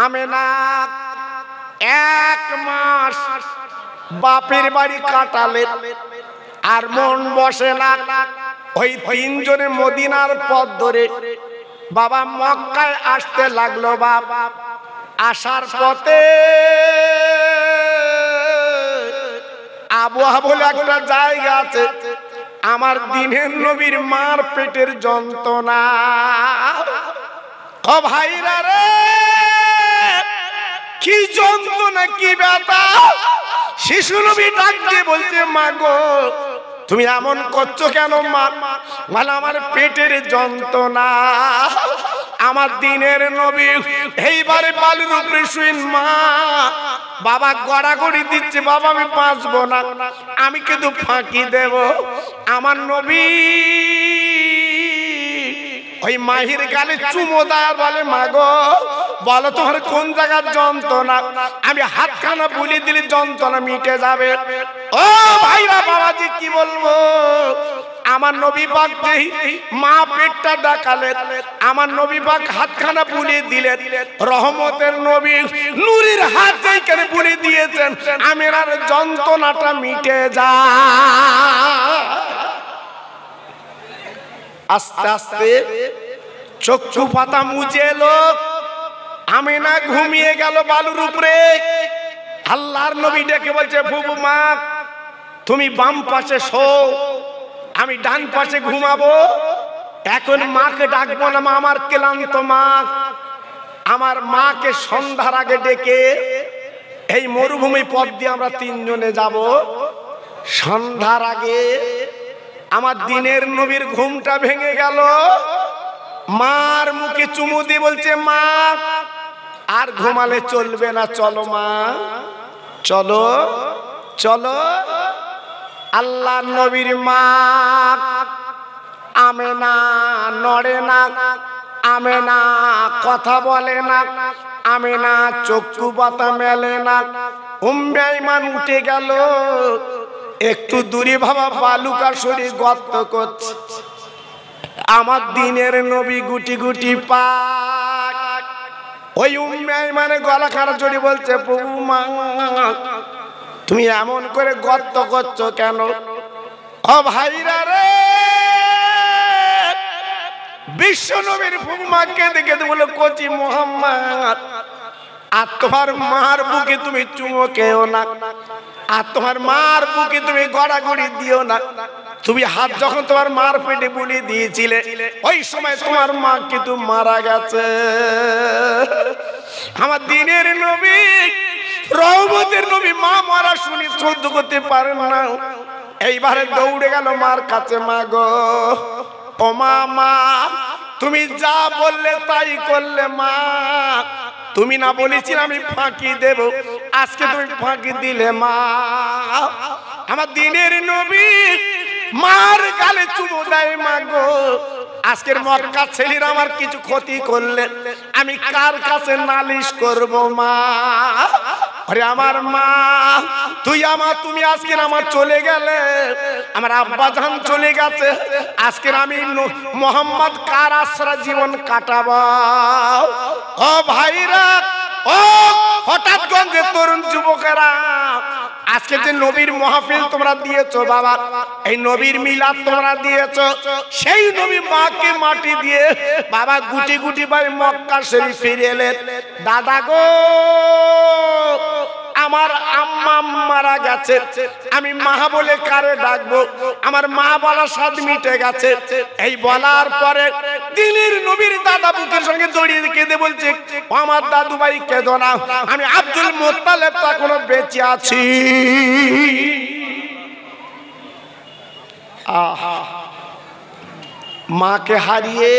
আমেনা 1 মাস বাপের বাড়ি কাটালেন, আর মন বসে না। ওই 3 জনের মদিনার পথ ধরে বাবা মক্কায় আসতে লাগলো। বাবা আসার পথে আবুয়া বলে একটা জায়গা আছে, আমার দিনের নবীর মার পেটের যন্ত্রণা। ও ভাইরা রে, কি যন্ত্রণা, কি ব্যথা! শিশু নবী ডাক দিয়ে বলছে, মা গো তুমি এমন করছো কেন মা? মানে আমার পেটের যন্ত্রণা। আমার দিনের নবী এইবারে বালুর উপরে শুইন, মা বাবা গড়াগড়ি দিচ্ছে, বাবা আমি বাঁচবো না, আমি কিন্তু ফাঁকি দেব। আমার নবী ওই মাহির গালে চুমো দেয়, বলে মা গো বলো তোমার কোন জায়গার যন্ত্রণা, আমি হাতখানা বুলিয়ে দিলে যন্ত্রণা মিটে যাবে। ও ভাইরা বাবাজি কি বলবো, আমার নবী পাক যেই মা পেটটা ডাকালেন, আমার নবী পাক হাতখানা বুলিয়ে দিলেন, রহমতের নবী নূরের হাত যেইখানে বুলিয়ে দিয়েছেন, আমিরার যন্ত্রণাটা মিটে যায়। আস্তে আস্তে চক্ষু পাতা মুছে এলো, আমিনা ঘুমিয়ে গেল বালুর উপরে। আল্লাহর নবী ডেকে বলছে, বুবু মা তুমি বাম পাশে শো, আমি ডান পাশে ঘুমাবো। এখন মাকে ডাকবো না, মা আমার ক্লান্ত মা। আমার মাকে সন্ধ্যার আগে ডেকে এই মরুভূমি পথ দিয়ে আমরা 3 জনে যাব। সন্ধ্যার আগে আমার দিনের নবীর ঘুমটা ভেঙে গেল। মার মুখে চুমু দিয়ে বলছে, মা আর ঘুমালে চলবে না, চলো মা চলো চলো। আল্লাহ নবীর মা আমেনা নড়ে না, আমেনা কথা বলে না, আমেনা চক্ষু পাতা মেলে না। উম্মে আইমান উঠে গেল, একটু দূরে বাবা বালুকা শরীর গর্ত করছে। আমার দিনের নবী গুটি গুটি পাক, ওই উম্মে আইমানের গলা খারাপ জড়ি বলছে, প্রভু মা তুমি এমন করে গর্ত করছো কেন? ও ভাইরা রে, বিশ্ব নবীর মাকে দেখে বলে, কচি মোহাম্মদ আর তোমার মার বুকে তুমি চুমো খেও না, আর তোমার মার বুকে তুমি গড়াগড়ি দিও না। তুমি হাত যখন তোমার মার পেটে বুলিয়ে দিয়েছিলে, ওই সময় তোমার মা কিন্তু মারা গেছে। আমার দিনের নবী রহমতের নবী মা মারা শুনি সহ্য করতে পারেন না, এইবারে দৌড়ে গেল মার কাছে। মা গো, ও মা, মা তুমি যা বললে তাই করলে। মা তুমি না বলেছিলে আমি ফাঁকি দেব, আজকে তুমি ফাঁকি দিলে। মা আমার দিনের নবী মার গালে চুমু দেয়। মা গো, আজকের মক্কা ছেলেরা আমার কিছু ক্ষতি করলে আমি কার কাছে নালিশ করব? মা আরে আমার মা, তুমি আজকে আমার চলে গেলে, আমার আব্বা জান চলে গেছে, আজকে আমি মোহাম্মদ কার আশ্রয় জীবন কাটাবো? ও ভাইরা, ও হঠাৎ গঞ্জে তরুণ যুবকেরা, আজকে যে নবীর মাহফিল তোমরা দিয়েছো বাবা, এই নবীর মিলাদ তোমরা দিয়েছো, সেই নবী মাকে মাটি দিয়ে বাবা গুটি গুটি ভাই মক্কা শরীফ ফিরে এলেন। দাদা গো, আমার আম্মা মারা গেছে, আমি মা বলে কারে ডাকবো? আমার মা বলার স্বাদ মিটে গেছে। এই বলার পরে দিনের নবীর দাদা বুকের সঙ্গে জড়িয়ে কেঁদে বলছে, আমার দাদু ভাই কেঁদো না, আমি আব্দুল মুত্তালিব এখনো বেঁচে আছি। আহা, মাকে হারিয়ে,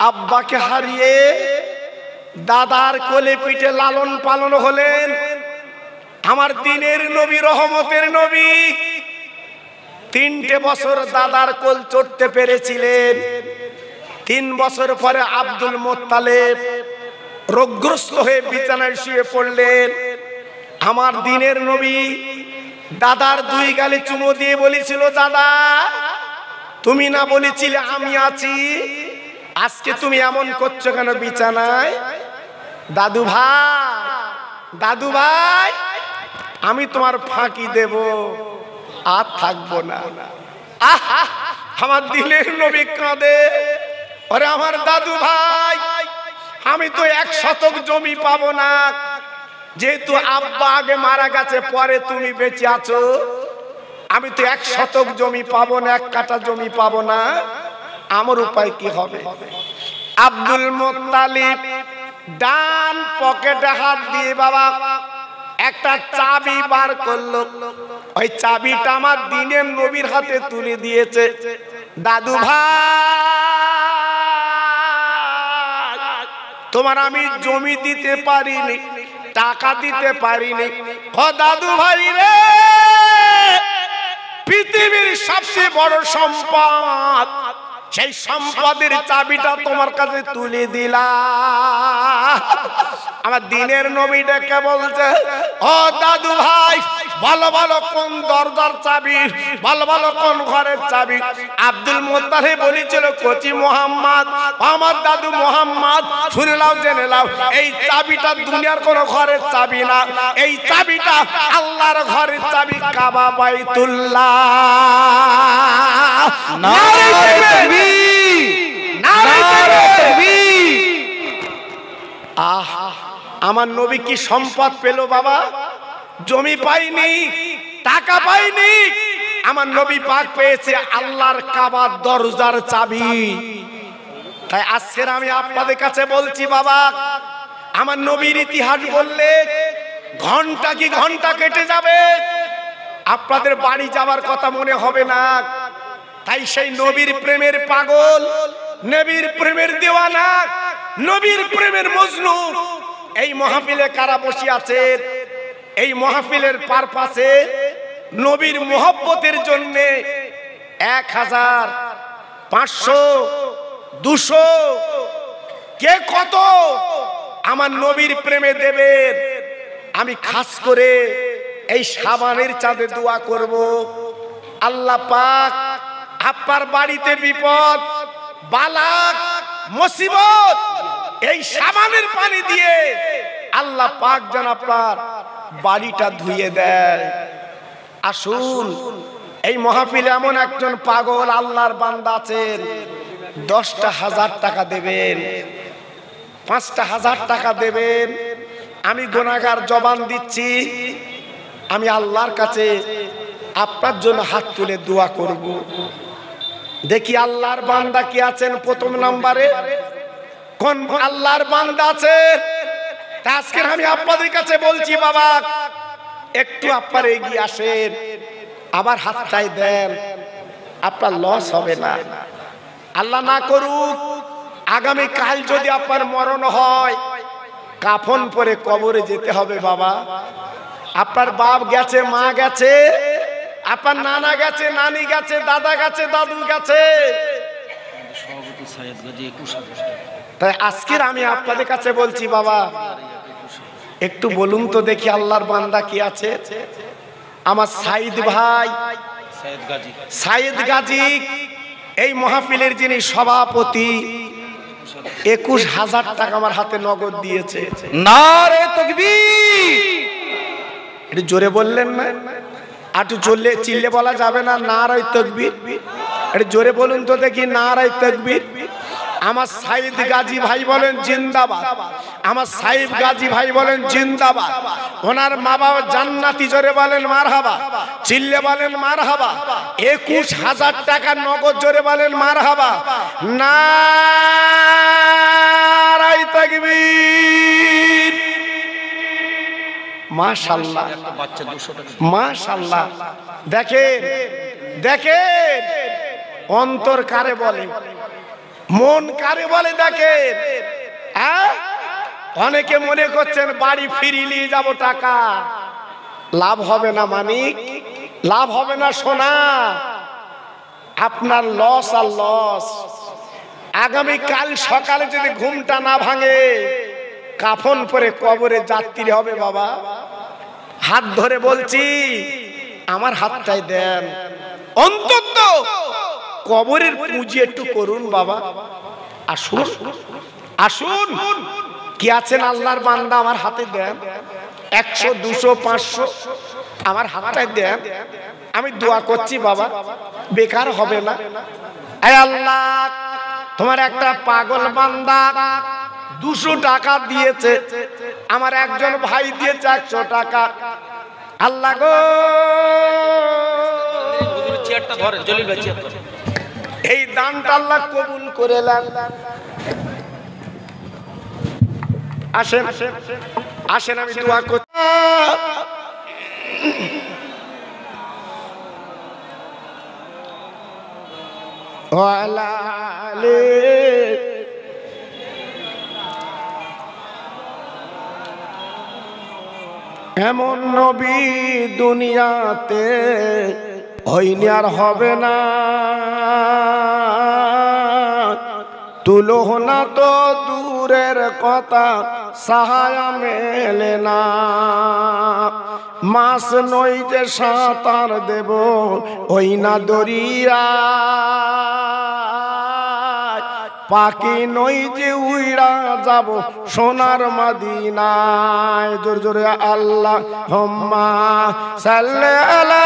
আব্বাকে হারিয়ে, দাদার কোলে পিঠে লালন পালন হলেন আমার দিনের নবী, রহমতের নবী। 3টে বছর দাদার কোল চড়তে পেরেছিলেন। 3 বছর পরে আব্দুল মুত্তালিব রোগগ্রস্ত হয়ে বিছানায় শুয়ে পড়লেন। আমার দিনের নবী দাদার দুই গালে চুমো দিয়ে বলেছিল, দাদা তুমি না বলেছিলে আমি আছি, আজকে তুমি এমন করছো কেন বিছানায়? দাদু ভাই, দাদু ভাই, আমি তোমার ফাঁকি দেব, আর থাকবো না। আহা, আমার দিনের নবী কাঁদে, আরে আমার দাদু ভাই, আমি তো 1 শতক জমি পাবো না, যেহেতু আব্বা আগে মারা গেছে, পরে তুমি বেঁচে আছো, আমি তো 1 শতক জমি পাবো না, 1 কাঠা জমি পাবো না, আমার উপায় কি হবে? আব্দুল মুত্তালিব ডান পকেটে হাত দিয়ে বাবা একটা চাবি বার করলো, ওই চাবিটা আমার দিনের নবীর হাতে তুলে দিয়েছে। দাদু ভাই, তোমার আমি জমি দিতে পারিনি, টাকা দিতে পারিনি, ও দাদু ভাই রে, পৃথিবীর সবচেয়ে বড় সম্পদ, সেই সম্পদের চাবিটা তোমার কাছে তুলে দিলাম। আমার দিনের নবী ডেকে বলছে, ও দাদু ভাই, ভালো ভালো কোন দরজার চাবি, ভালো ভালো কোন ঘরের চাবি? আব্দুল মুত্তালিব বলেছিল, কচি মোহাম্মদ, আমার দাদু মোহাম্মদ, শুনে নাও, জেনে নাও, এই চাবিটা দুনিয়ার কোন ঘরের চাবি না, এই চাবিটা আল্লাহর ঘরের চাবি, কাবা বাইতুল্লাহ। নারে তাকবীর, নারে তাকবীর। আহা, আমার নবী কি সম্পদ পেল বাবা? জমি পাইনি, টাকা পাইনি, আমার নবী পাক পেয়েছে আল্লাহর কাবার দরজার চাবি। তাই আজকে আমি আপনাদের কাছে বলছি বাবা, আমার নবীর ইতিহাস বললে ঘন্টা কি ঘন্টা কেটে যাবে, আপনাদের বাড়ি যাওয়ার কথা মনে হবে না। তাই সেই নবীর প্রেমের পাগল, নবীর প্রেমের দেওয়ানা, নবীর প্রেমের মজনু এই মাহফিলে কারা বসে আছেন? এই মাহফিলের পারপাসে নবীর মোহব্বতের জন্য 1000, 500, 200, কে কত আমার নবীর প্রেমে দেবেন। আমি খাস করে এই শাবানের চাঁদে দোয়া করব, আল্লাহ পাক আপনার বাড়িতে বিপদ, বালাক, মুসিবত এই শাবানের পানি দিয়ে আল্লাহ পাক যেন আপনার বাড়িটা ধুয়ে দেয়। আসুন, এই মাহফিলে এমন একজন পাগল আল্লাহর বান্দা আছেন, 10,000 টাকা দেবেন, 5,000 টাকা দেবেন। আমি গুনাহগার জবান দিচ্ছি, আমি আল্লাহর কাছে আপনার জন্য হাত তুলে দোয়া করব। দেখি আল্লাহর বান্দা কি আছেন প্রথম নম্বরে, কোন আল্লাহর বান্দা আছে? আজকে আমি আপনাদের কাছে বলছি বাবা, একটু আপনারা এগিয়ে আসেন, আবার হাতটাই দেন, আপনার লস হবে না। আল্লাহ না করুক আগামী কাল যদি আপনার মরণ হয়, কাফন পরে কবরে যেতে হবে বাবা। আপনার বাপ গেছে, মা গেছে, আপনার নানা গেছে, নানি গেছে, দাদা গেছে, দাদু গেছে। তাই আজকের আমি আপনাদের কাছে বলছি বাবা, একটু বলুন তো দেখি আল্লাহর বান্দা কি আছে? আমার সাইদ ভাই, সাইদ গাজী, এই মাহফিলের যিনি সভাপতি, 21,000 টাকা আমার হাতে নগদ দিয়েছে। নারে তাকবীর। একটু জোরে বললেন না? আর একটু জোরে চিল্লে বলা যাবে না? নারে তাকবীর। একটু জোরে বলুন তো দেখি, নারে তাকবীর। আমার সাইদ গাজী ভাই বলেন জিন্দাবাদ, আমার সাইদ গাজী ভাই বলেন জিন্দাবাদ। ওনার মা বাবা জান্নাতি, জোরে বলেন মারহাবা, চিল্লে বলেন মারহাবা। 21,000 টাকা নগদ, জোরে বলেন মারহাবা। নারে তাকবীর। মাশাআল্লাহ, মাশাআল্লাহ। দেখেন দেখেন, অন্তর কারে বলে, মন কারে বলে দেখেন। অনেকে মনে করছেন বাড়ি ফিরিয়ে নিয়ে যাবো টাকা, লাভ হবে না মানিক, লাভ হবে না সোনা, আপনার লস আর লস। আগামী কাল সকালে যদি ঘুমটা না ভাঙে, কাফন পরে কবরে যাত্রী হবে বাবা। হাত ধরে বলছি আমার হাতটাই দেন, অন্তত কবরের পুঁজি একটু করুন বাবা। আসুন আসুন, কি আছেন আল্লাহর বান্দা, আমার হাতে দেন, 100 200 500 আমার হাতটাই দেন, আমি দোয়া করছি বাবা, বেকার হবে না। আয় আল্লাহ, তোমার একটা পাগল বান্দা 200 টাকা দিয়েছে, আমার একজন ভাই দিয়েছে 100 টাকা। আল্লাহ গো, চেয়ারটা ধরেন, জলিল ভাই চেয়ার ধরেন। এই দানটা আল্লাহ কবুল করে নেন। আসেন আসেন, আমি দোয়া করছি। ওয়ালা আলে এমন নবী দুনিয়াতে হয়নি আর হবে না, তুলনা তো দূরের কথা সাহায্য মেলে না। মাছ নই যে সাঁতার দেব ওই না দরিয়া, পাখি নই যে উইড়া যাব সোনার মদিনায়। জোর জোরে আল্লাহ হুম্মা সাল্লি আলা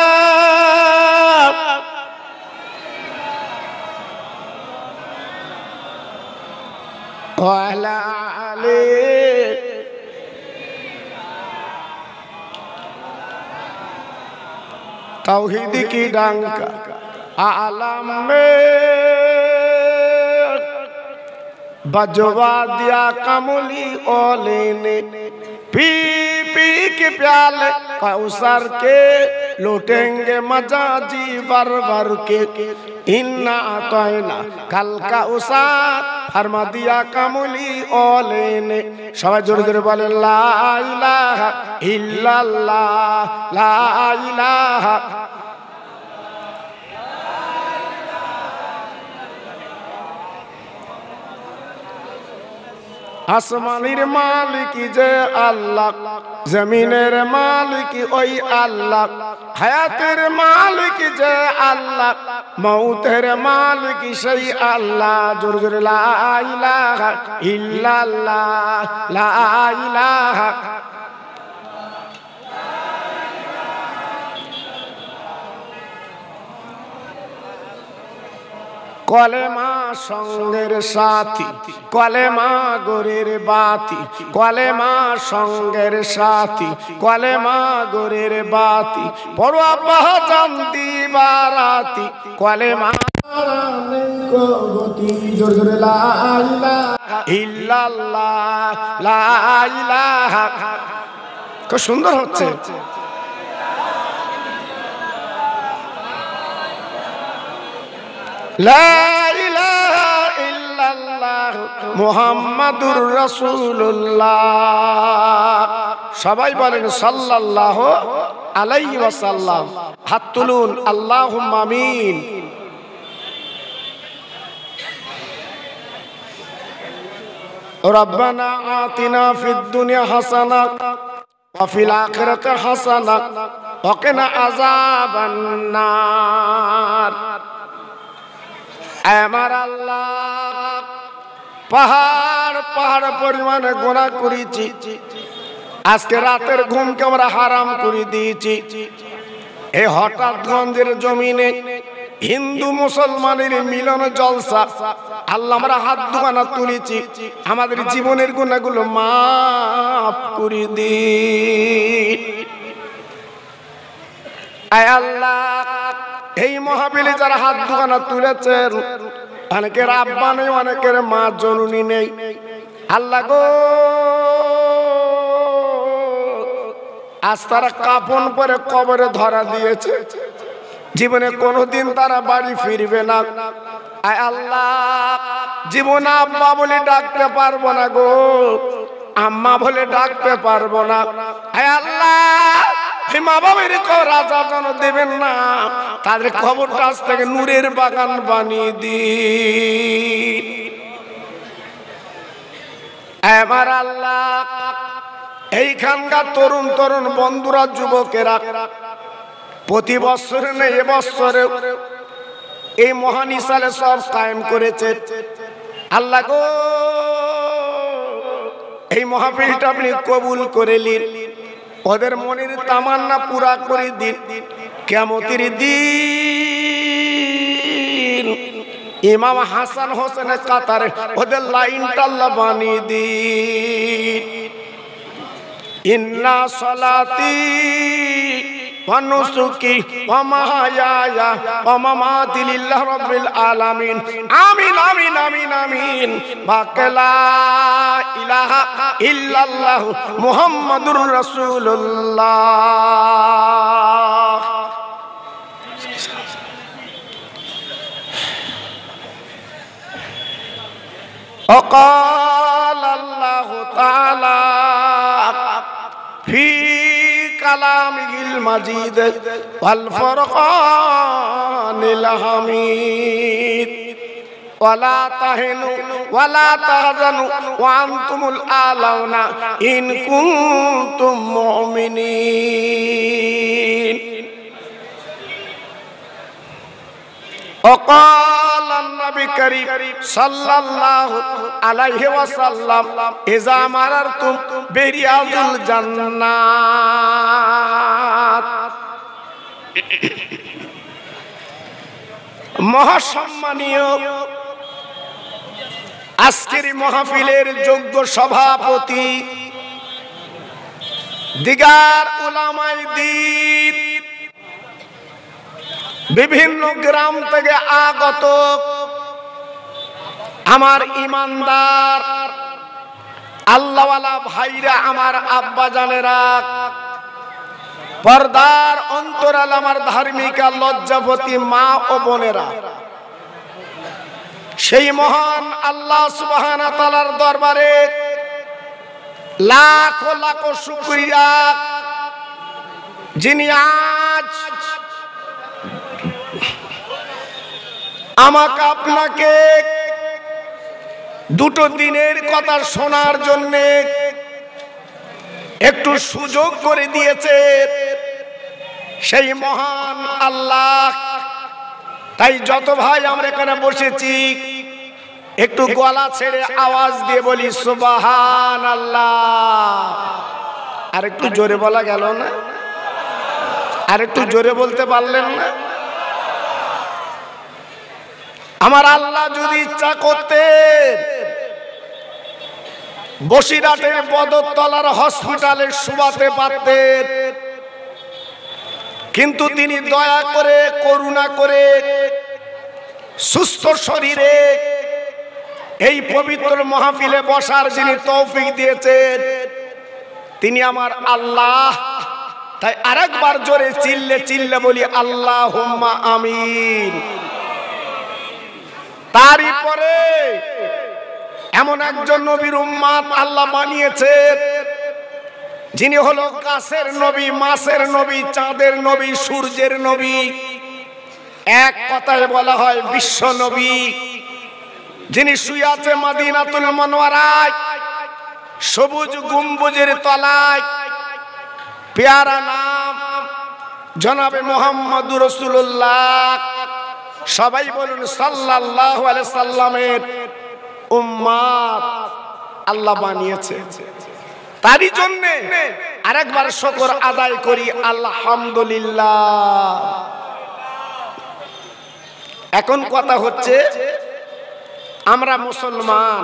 ওয়ালা আলি तौहीद की डंका आलम में बजवा दिया कमली ओले ने, पी पी के प्याले कौसर के लूटेंगे मजा जी भर भर के। इन्ना तोयना कल का उसार फरमा दिया कमली ओले ने। सबाई जोरे जोरे बोले ला इलाहा इल्लल्लाह, ला इलाहा আসমানের মালিক যে আল্লাহ, জমিনের মালিক ওই আল্লাহ, হায়াতের মালিক যে আল্লাহ, মৌতের মালিক সেই আল্লাহ। জোরে জোরে লা ইলাহা ইল্লাল্লাহ, লা ইলাহা। কলেমা সঙ্গের সাথী, কলেমা গোরের বাতি, কলেমা সঙ্গের সাথী, কলেমা গোরের বাতি, পড়ুয়া পাহাচান দিবারাতি, কলেমা গতি। জোরে জোরে লা ইলাহা ইল্লাল্লাহ, লা ইলাহা। খুব সুন্দর হচ্ছে। লা ইলাহা ইল্লাল্লাহ মুহাম্মাদুর রাসূলুল্লাহ। সবাই বলেন সাল্লাল্লাহু আলাইহি ওয়াসাল্লাম। হাত তুলুন, আল্লাহুম্মা আমিন। রব্বানা আতিনা ফিদ দুনিয়া হাসানা ওয়া ফিল আখিরাতি হাসানা ওয়া কিনা আযাবান নার। আমার আল্লাহ, পাহাড় পাহাড় পরিমাণে গুনাহ করেছি, আজকে রাতের ঘুমকে আমরা হারাম করে দিয়েছি। এই হঠাৎগঞ্জের জমিনে হিন্দু মুসলমানের মিলন জলসা, আল্লাহ আমরা হাত দুখানা তুলেছি, আমাদের জীবনের গুনাহগুলো মাফ করে দিন। আয় আল্লাহ, এই মহাবিলে যারা হাত দুখানা তুলেছেন, অনেকের আব্বা নেই, অনেকের মা জননী নেই। আল্লাহ গো, আজ তারা কাফন পরে কবরে ধরা দিয়েছে, জীবনে কোনোদিন তারা বাড়ি ফিরবে না। আয় আল্লাহ, জীবন আব্বা বলে ডাকতে পারবো না গো, আম্মা বলে ডাকতে পারবো না। আয় আল্লাহ, মা বাবার রাজা যেন দেবেন না, তাদের খবরটা আজ থেকে নূরের বাগান বানিয়ে দিন। আমার আল্লাহ, এইখানকার তরুণ তরুণ বন্ধুরা, যুবকেরা প্রতি বছরে নেই এবছরে এই মহান ইসালে সব কায়েম করেছে। আল্লাহ গো, এই মাহফিলটা আপনি কবুল করে নিন, ওদের মনের তামান্না পুরা করে দিন। কিয়ামতের দিন ইমাম হাসান হোসেনের কাতারে ওদের লাইনটা আল্লাহ বানিয়ে দিন। ইন্না সলাতি ওয়া নুসুকি ওয়া মাহইয়ায়া ওয়া মামাতি লিল্লাহি রাব্বিল আলামিন। আমিন আমিন আমিন আমিন। বাকালা ইলাহা ইল্লাল্লাহু মুহাম্মাদুর রাসূলুল্লাহ। وقال الله تعالى في كلامه المجيد والفرقان الحميد ولا تهنوا ولا تحزنوا وأنتم الأعلون إن كنتم مؤمنين وقال النبي الكريم صلى الله عليه وسلم إذا مررتم برياض الجنات মহাসম্মানীয় আজকের মাহফিলের যোগ্য সভাপতি দিগার উলামায়ে দ্বীন, বিভিন্ন গ্রাম থেকে আগত আমার ইমানদার আল্লাহওয়ালা ভাইরা, আমার আব্বা জানেরা, পর্দার অন্তরাল আমার ধার্মিকা লজ্জাবতী মা ও বোনেরা, সেই মহান আল্লাহ সুবহানাহু ওয়া তাআলার দরবারে লাখো লাখো শুকরিয়া, যিনি আজ আমাকে আপনাকে দুটো দিনের কথা শোনার জন্য একটু সুযোগ করে দিয়েছে সেই মহান আল্লাহ। তাই যত ভাই আমরা এখানে বসেছি একটু গলা ছেড়ে আওয়াজ দিয়ে বলি সুবহানাল্লাহ। আর একটু জোরে বলা গেল না? আর একটু জোরে বলতে পারলেন না? আমার আল্লাহ যদি ইচ্ছা করতেন বসিরহাটের বদরতলার হসপিটালে শুবাতে পারতেন, কিন্তু তিনি দয়া করে করুণা করে সুস্থ শরীরে এই পবিত্র মাহফিলে বসার যিনি তৌফিক দিয়েছেন তিনি আমার আল্লাহ। তাই আরেকবার জোরে চিল্লে চিল্লে বলি আল্লাহুম্মা আমিন। তারই পরে এমন একজন নবীর উম্মত আল্লাহ বানিয়েছেন যিনি হলো গাছের নবী, মাছের নবী, চাঁদের নবী, সূর্যের নবী, এক কথায় বলা হয় বিশ্ব নবী, যিনি শুয়ে আছে মদিনাতুল মুনাওয়ারায় সবুজ গম্বুজের তলায়। পেয়ারা নাম জনাবে মুহাম্মদুর রাসূলুল্লাহ। সবাই বলুন সাল্লাল্লাহু আলাইহি সাল্লামের উম্মত আল্লাহ বানিয়েছে। তারই জন্য আরেকবার শুকর আদায় করি আলহামদুলিল্লাহ। এখন কথা হচ্ছে আমরা মুসলমান,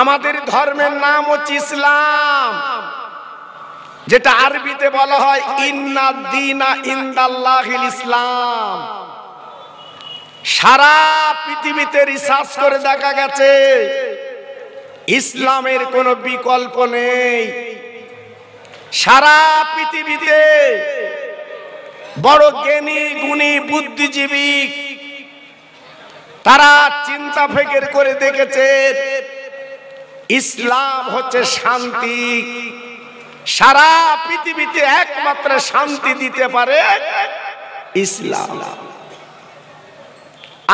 আমাদের ধর্মের নাম হচ্ছে ইসলাম, যেটা আরবিতে বলা হয় ইন্নাদ দীনা ইনদাল্লাহিল ইসলাম। সারা পৃথিবীতে রিসার্চ করে দেখা গেছে ইসলামের কোনো বিকল্প নেই। সারা পৃথিবীতে বড় জ্ঞানী গুণী বুদ্ধিজীবী তারা চিন্তা ফিকির করে দেখেছে ইসলাম হচ্ছে শান্তি। সারা পৃথিবীতে একমাত্র শান্তি দিতে পারে ইসলাম।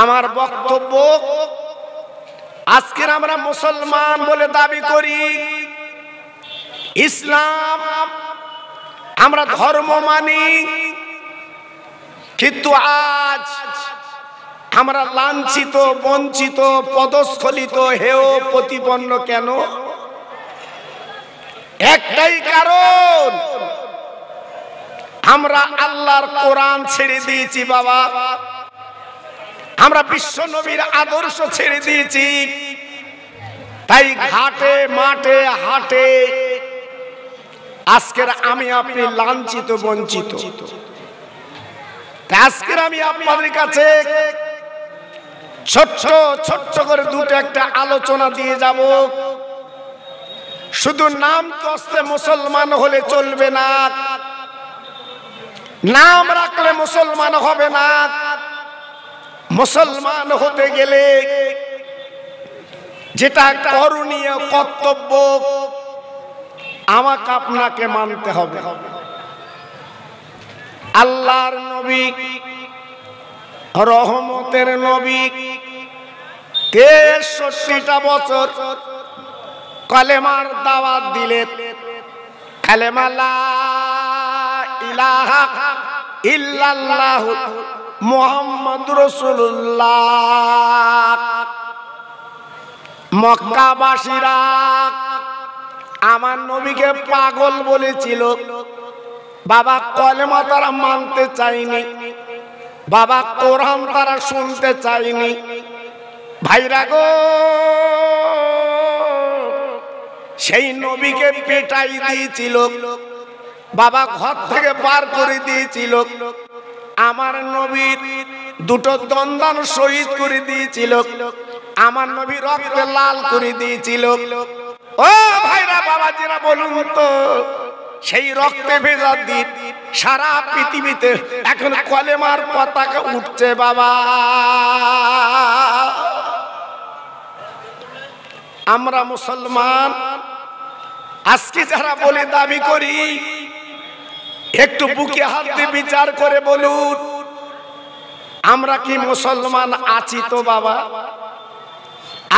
আমার বক্তব্য, আজকের আমরা মুসলমান বলে দাবি করি, ইসলাম আমরা ধর্ম মানি, কিন্তু আজ আমরা লাঞ্ছিত, বঞ্চিত, পদস্খলিত, হেয় প্রতিপন্ন কেন? একটাই কারণ, আমরা আল্লাহর কোরআন ছেড়ে দিয়েছি বাবা, আমরা বিশ্ব নবীর আদর্শ ছেড়ে দিয়েছি। তাই ঘাটে মাঠে হাটে আজকের আমি আপনি লাঞ্ছিত, বঞ্চিত। আজকের আমি আপনাদের কাছে ছোট্ট ছোট্ট করে দুটো একটা আলোচনা দিয়ে যাব। শুধু নাম কষ্টে মুসলমান হলে চলবে না, নাম রাখলে মুসলমান হবে না। মুসলমান হতে গেলে যেটা করণীয় কর্তব্য আমাকে আপনাকে মানতে হবে। আল্লাহর নবী, রহমতের নবী 63টা বছর কলেমার দাওয়াত দিলেন। কালেমা লা ইলাহা ইল্লাল্লাহ মুহাম্মাদুর রাসূলুল্লাহ। মক্কাবাসীরা আমার নবীকে পাগল বলেছিল বাবা, কলেমা তারা মানতে চায়নি বাবা, কোরআন তারা শুনতে চায়নি। ভাইরা গো, সেই নবীকে পেটাই দিয়েছিল বাবা, ঘর থেকে বার করে দিয়েছিল। আমার নবীর দুটো দন্দান শহীদ করে দিয়েছিল, আমার নবী রক্তে লাল করে দিয়েছিল। ও ভাইরা বাবাজিরা বলুন তো, সেই রক্তে ভেজা দিন সারা পৃথিবীতে এখন কলেমার পতাকা উঠছে বাবা। আমরা মুসলমান আজকে যারা বলে দাবি করি, একটু বুকে হাত দিয়ে বিচার করে বলুন, আমরা কি মুসলমান আছি তো বাবা?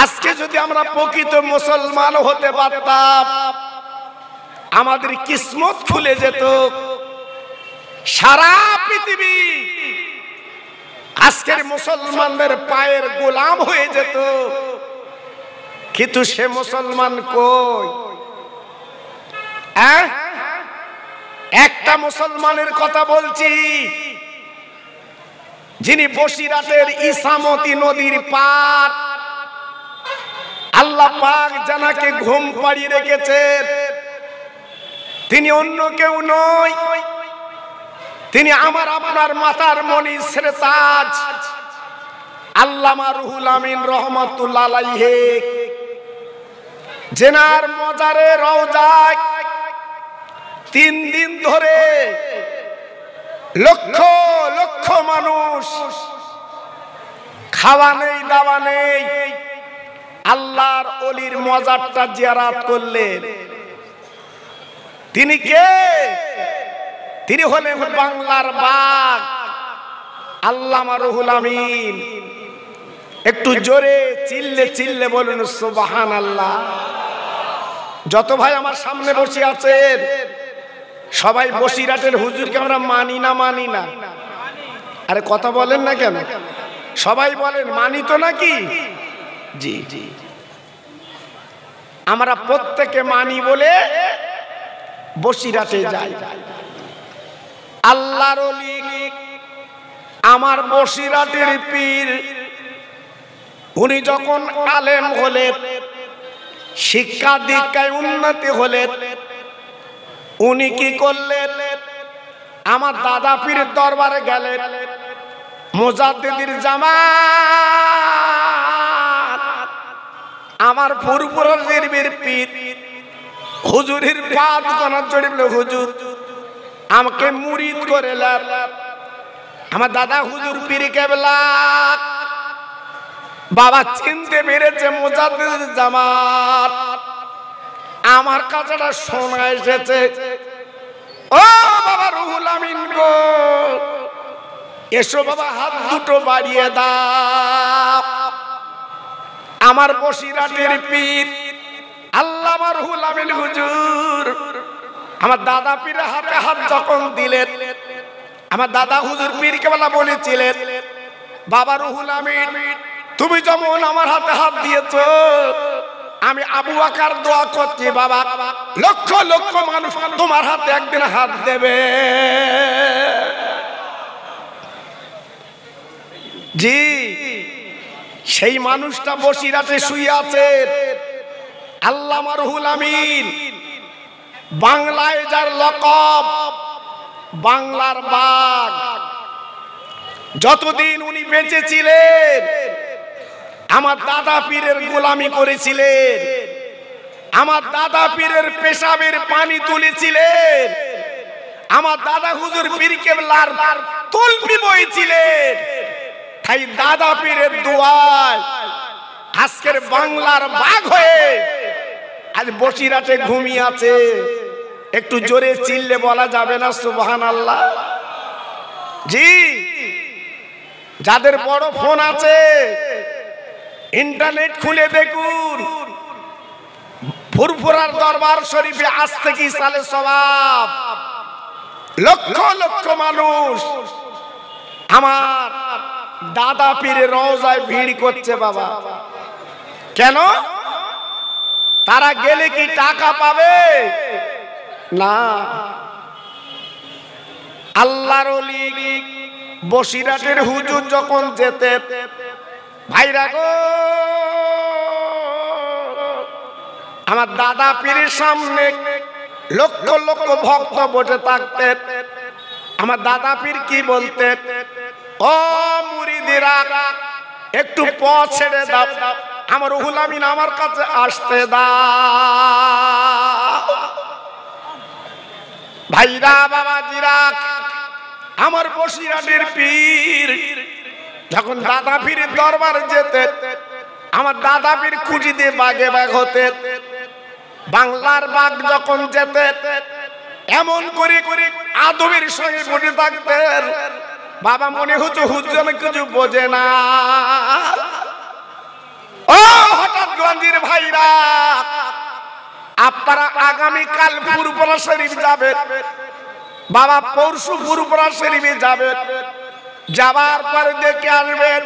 আজকে যদি আমরা প্রকৃত মুসলমান হতে পারতাম, আমাদের কিসমত খুলে যেত, সারা পৃথিবী আজকের মুসলমানদের পায়ের গোলাম হয়ে যেত। কিন্তু সে মুসলমান কই? একটা মুসলমানের কথা বলছি, যিনি বসিরাটের ইসামতি নদীর পার আল্লাহ পাক জানাকে ঘুম পাড়িয়ে রেখেছেন। তিনি অন্য কেউ নয়, তিনি আমার আপনার মাতার মনি শ্রেতাজ আল্লামা রুহুল আমিন রহমাতুল্লাহ আলাইহি, জেনার মজারে রওজায় 3 দিন ধরে লক্ষ লক্ষ মানুষ, খাওয়া নেই দাওয়া নেই, আল্লাহর ওলির মজারটা জিয়ারত করলেন। তিনি কে? তিনি হলেন বাংলার বাঘ আল্লামা রুহুল আমিন। একটু জোরে চিল্লে চিল্লে বলুন সুবহানাল্লাহ। যত ভাই আমার সামনে বসে আছেন সবাই বসিরাটের হুজুরকে আমরা মানি না? মানি না? আরে কথা বলেন না কেন? সবাই বলেন মানি তো নাকি? জি জি, আমরা প্রত্যেকে মানি বলে বসিরাটে যাই। আল্লাহর ওলি আমার বসিরাটের পীর, উনি যখন আলেম হলেন, শিক্ষা দীক্ষায় উন্নতি হলেন, উনি কি করলেন? আমার দাদা পীরের দরবারে গেলেন। মুজাদ্দিদির জামাত আমার ফুরফুরের পীর হুজুরের পা দুখানা জড়িয়ে বলে, হুজুর আমাকে মুরিদ করে নেন। আমার দাদা হুজুর পীর কেবলা বাবা চিনতে পেরেছে মুজাদ্দিদির জামাত। আমার কাছেটা শোনা এসেছে, ও বাবা রুহুল আমিন গো, এসো বাবা, হাত দুটো বাড়িয়ে দাও। আমার বসিরাটের পীর আল্লামা রুহুল আমিন হুজুর আমার দাদা পীরের হাতে হাত যখন দিলেন, আমার দাদা হুজুর পীর কেবলা বলেছিলেন, বাবা রুহুল আমিন তুমি যেমন আমার হাতে হাত দিয়েছো, আমি আবু বকর দোয়া করছি বাবা লক্ষ লক্ষ মানুষ তোমার হাতে একদিন হাত দেবে। জি, সেই মানুষটা বসিরাতে শুয়ে আছে। আল্লামা রুহুল আমিন বাংলায় যার লকব বাংলার বাঘ। যতদিন উনি বেঁচে ছিলেন আমার দাদা পীরের গোলামি করেছিলেন, আমার দাদা পীরের পেশাবের পানি তুলেছিলেন, আমার দাদা হুজুর পীর কেবলার তলপি বইছিলেন। তাই দাদা পীরের দোয়ায় আজকের বাংলার বাঘ হয়ে আজ বসিরাটে ঘুমিয়ে আছে। একটু জোরে চিল্লে বলা যাবে না সুবহানাল্লাহ? জি, যাদের বড় ফোন আছে ইন্টারনেট খুলে দেখুন, ফুরফুরার দরবার শরীফে আজ থেকে সালে সওয়াব লক্ষ লক্ষ মানুষ আমার দাদা পীরের রওজায় ভিড় করছে বাবা। কেন? তারা গেলে কি টাকা পাবে না। আল্লাহর ওলি বসিরাটের হুজুর যখন যেতে, ভাইরা গো আমার দাদা পীরের সামনে লক্ষ লক্ষ ভক্ত বসে থাকতেন। আমার দাদা পীর কি বলতেন, ও মুরিদেরা একটু পথ ছেড়ে দাও, আমার রুহুল আমিন আমার কাছে আসতে দাও। ভাইরা বাবাজিরা, আমার বসিরাটের পীর যখন দাদা পীরের দরবারে যেতে, আমার দাদা পীর খুঁজি দিয়ে বাগে বাগ হতে। বাংলার বাঘ যখন যেতে এমন করে করে আদবের সঙ্গে বসে থাকতেন, বাবা মনে হচ্ছে হুজুর কিছু বোঝে না। ও হঠাৎ গঞ্জির ভাইরা, আপনারা আগামীকাল ফুরফুরা শরীফ যাবেন, বাবা পরশু ফুরফুরা শরীফে যাবেন, যাবার পরে দেখে আসবেন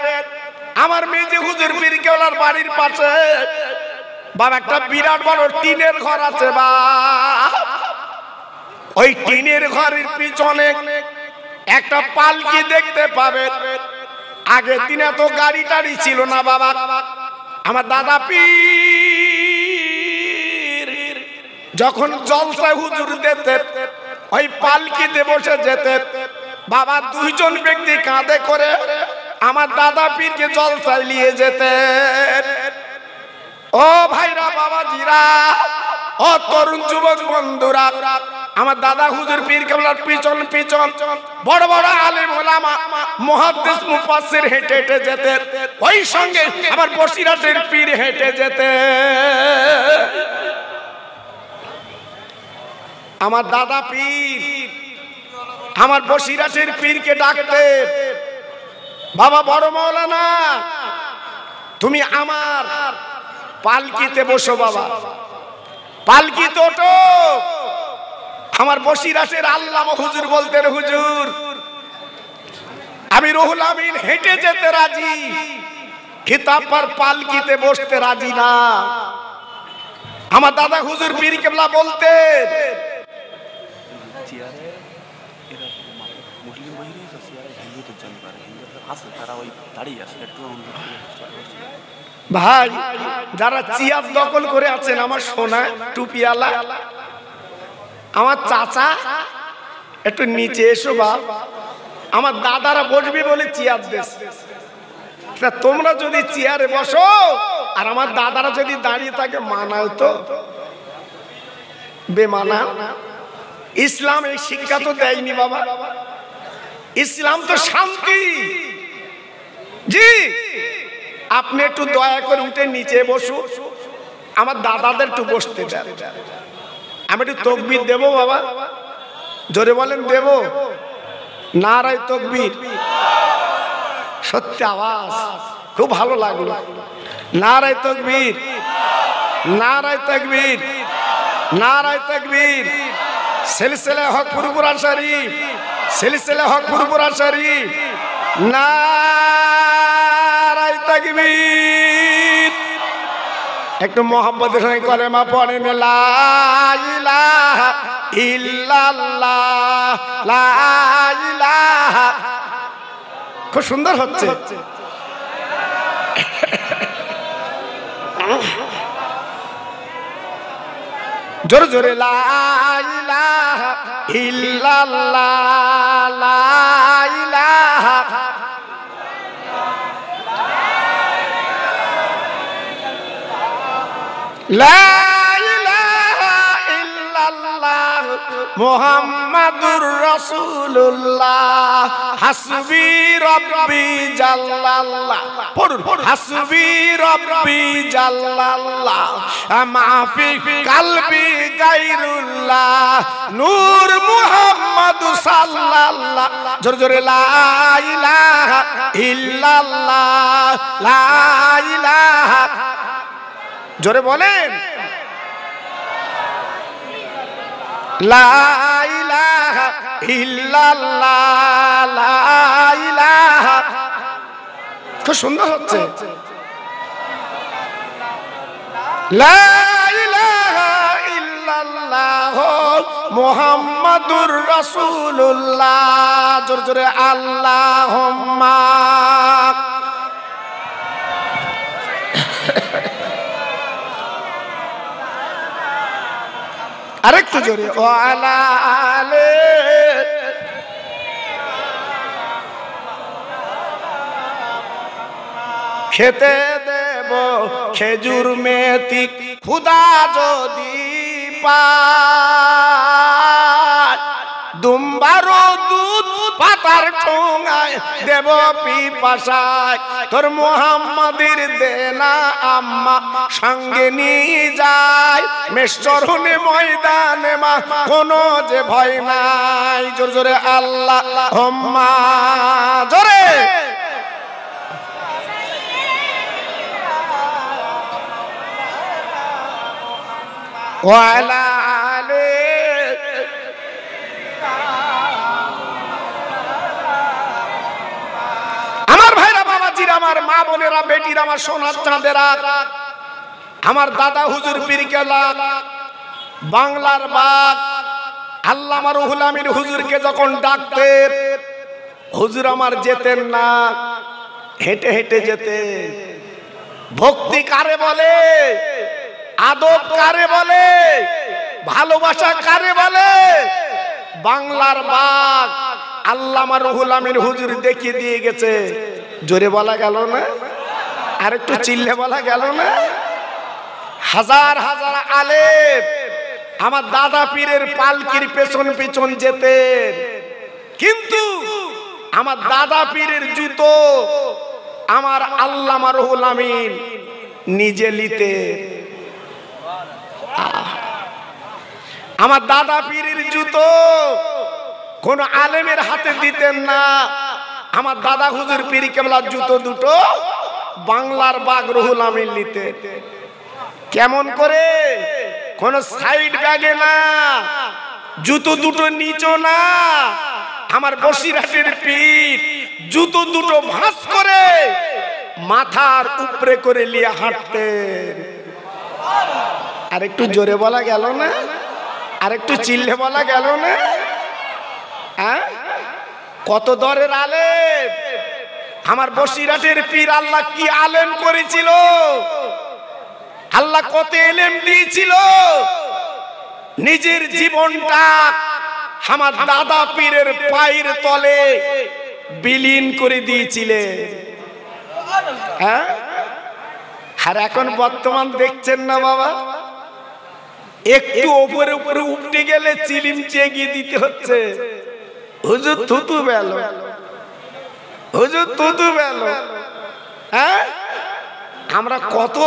আমার মেজে হুজুর পীর কেবলার বাড়ির পাশে বাবা একটা বিরাট বড় টিনের ঘর আছে। বা ওই টিনের ঘরের পিছনে একটা পালকি দেখতে পাবেন। আগের দিনে তো গাড়ি টাড়ি ছিল না বাবা। আমার দাদা পীর যখন জলসায় হুজুর দিতেন ওই পালকিতে বসে যেতেন। বাবা দুইজন ব্যক্তি কাঁধে করে আমার দাদা পীরকে জলসায় নিয়ে যেতেন। ও ভাইরা বাবাজিরা, ও তরুণ যুবক বন্ধুরা, আমার দাদা হুজুর পীর কেবলার পিছন পিছন বড় বড় আলেম ওলামা মুহাদ্দিস মুফাসসির হেঁটে হেঁটে যেতেন। ওই সঙ্গে আমার বসিরাটের পীর হেঁটে যেতেন। আমার দাদা পীর আমার বসিরাটের পীরকে ডাকতেন, বাবা বড় মাওলানা তুমি আমার পালকিতে বসো, বাবা পালকিতে ওঠো। আমার বসিরাটের আল্লামা হুজুর বলতেন, হুজুর আমি রুহুল আমিন হেঁটে যেতে রাজি, কিতাব পর পালকিতে বসতে রাজি না। আমার দাদা হুজুর পীর কেবলা বলতেন, ভাই যারা চেয়ার দখল করে আছেন আমার সোনা টুপিওয়ালা আমার চাচা একটু নিচে এসো বাপ। আমার দাদারা বসবি বলে চেয়ার দেশ। তোমরা যদি চেয়ারে বসো আর আমার দাদারা যদি দাঁড়িয়ে থাকে মানাও তো বেমানা। ইসলাম এই শিক্ষা তো দেয়নি বাবা। ইসলাম তো শান্তি। জি আপনি একটু দয়া করে উঠে নিচে বসুন, আমার দাদাদের একটু বসতে দেন। আমি একটু তাকবীর দেব বাবা, জোরে বলেন দেব। নারায়ে তাকবীর। সত্যি আওয়াজ খুব ভালো লাগলো। নারায়ে তাকবীর। নারায়ে তাকবীর, নারায়ে তাকবীর। সিলসিলা হকপুর কুরআন শরীফ, সিলসিলা হকপুর কুরআন শরীফ, নারায়ে তাকবীর। একটু মোহাম্মদের সঙ্গে কলেমা পড়েন, লা ইলাহা ইল্লাল্লাহ, লা ইলাহা। খুব সুন্দর হচ্ছে। জোরে জোরে, লা ইলাহা ইল্লাল্লাহ, লা ইলাহা। লা ইলাহা ইল্লাল্লাহ মুহাম্মাদুর রাসূলুল্লাহ, হাসবি রাব্বি জাল্লাল্লাহ। পড়ুন, হাসবি রাব্বি জাল্লাল্লাহ, মাফি কলবি গায়রুল্লাহ, নূর মুহাম্মদ সাল্লাল্লাহ। জোরে জোরে, লা ইলাহা ইল্লাল্লাহ, লা ইলাহা। জোরে বলেন, লা ইলাহা ইল্লাল্লাহ, লা ইলাহা। খুব সুন্দর হচ্ছে। লা ইলাহা ইল্লাল্লাহ মুহাম্মাদুর রাসূলুল্লাহ। জোরে জোরে, আল্লাহুম্মা। আরেকটু জোরে, ওয়ালা আলে। খেতে দেব খেজুর মেথি খুদা যদি পায়, দুম্বারো দুধ পাতার ঠোঙায় দেব পিপাসায়। তোর মুহাম্মাদের দেনা আম্মা সঙ্গে নিয়ে যায়, মেশরণে ময়দানে মা কোনো যে ভয় নাই। জোরে জোরে, আল্লাহুম্মা। জোরে, ওয়ালা আলে। আমার ভাইরা, বাবাজিরা, আমার মা বোনেরা, বেটিরা, আমার সোনার চাঁদেরা, আমার দাদা হুজুর পীর কেবলা বাংলার বাগ আল্লামা রুহুল আমিন হুজুরকে যখন ডাকতেন, হুজুর আমার যেতেন না, হেঁটে হেঁটে যেতেন। ভক্তি কারে বলে, আদব কারে বলে, ভালোবাসা কারে বলে? বাংলার বাগ আল্লামা রুহুল আমিন হুজুর দেখিয়ে দিয়ে গেছে। জোরে বলা গেল না? আর একটু চিল্লে বলা গেল না? হাজার হাজার আলেম আমার দাদা পীরের পালকির পেছন পেছন যেতেন, কিন্তু আমার দাদা পীরের জুতো আমার আল্লামা রুহুল আমিন নিজে নিতেন। আমার দাদা পীরের জুতো কোন আলেমের হাতে দিতেন না। আমার দাদা হুজুর পীর কেবলার জুতো দুটো বাংলার বাগ রুহুল আমিন নিতেন। কেমন করে? কোন সাইড ব্যাগে না, জুতো দুটো নিচো না। আমার বসিরহাটের পীর জুতো দুটো ভাঁজ করে মাথার উপরে করে নিয়ে হাঁটতেন। আর একটু জোরে বলা গেল না? আর একটু চিল্লে বলা গেল না? কত দরের আলেম আমার বসিরহাটের পীর। আল্লাহ কি আলেম করেছিল, আল্লাহ কত এলেম দিয়েছিল। নিজের জীবনটা আমার দাদা পীরের পায়ের তলে বিলীন করে দিয়েছিলেন। আর এখন বর্তমান দেখছেন না বাবা, একটু উপরে উপরে উঠতে গেলে চিলিম চেগিয়ে দিতে হচ্ছে। হুজুর থুতু বেল, হুজুর থুতু বেল। আমরা কত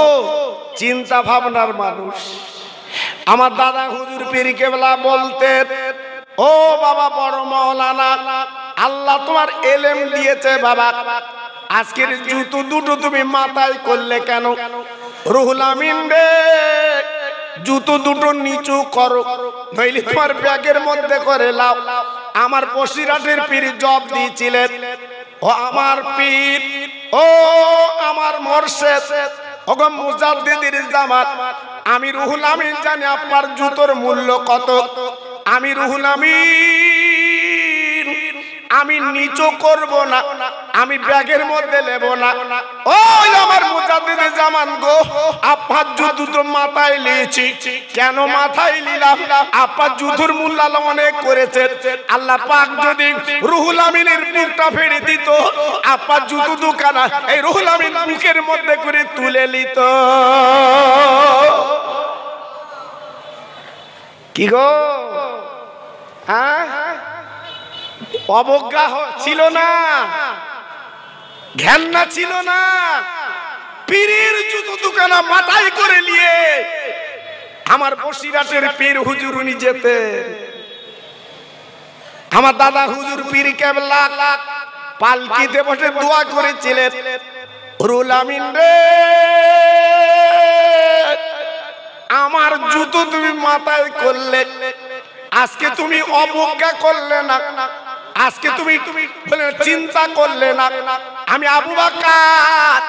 চিন্তা ভাবনার মানুষ। আমার দাদা হুজুর পীর কেবলা বলতেন, ও বাবা বড় মাওলানা, আল্লাহ তোমার এলেম দিয়েছে বাবা, আজকের জুতো দুটো তুমি মাথায় করলে কেন? রুহুল আমিন রে জুতো দুটো নিচু করো, নইলে তোমার ব্যাগের মধ্যে করে লাও। আমার বসিরহাটের পীর জব দিয়েছিলেন, ও আমার পীর, ও আমার মুর্শিদ, ও গো মুজাদ্দিদের জামাত, আমি রুহুল আমিন জানি আপনার জুতোর মূল্য কত। আমি রুহুল আমিন আমি নিচু করব না, আমি ব্যাগের মধ্যে নেব না। ওই আমার মুজাদ্দিদের জামান গো, আপনার জুতো তো মাথায় নিয়েছি। কেন মাথায় নিলাম? আপনার জুতোর মূল্য অনেক করেছে। আল্লাহ পাক যদি রুহুল আমিনের মুখটা ফেড়ে দিত, আপনার জুতো দুখানা এই রুহুল আমিন মুখের মধ্যে করে তুলে নিত। কি গো, হ্যাঁ? অবজ্ঞা ছিল না, ঘেন্না ছিল না। পীরের জুতো দুখানা মাথায় করে নিয়ে আমার বসিরহাটের পীর হুজুর উনি যেতেন। আমার দাদা হুজুর পীর কেবলা পালকিতে বসে দোয়া করেছিলেন, রুহুল আমিন রে আমার জুতো তুমি মাথায় করলে, আজকে তুমি অবজ্ঞা করলে না, আজকে তুমি চিন্তা করলে না। আমি আবু বকর,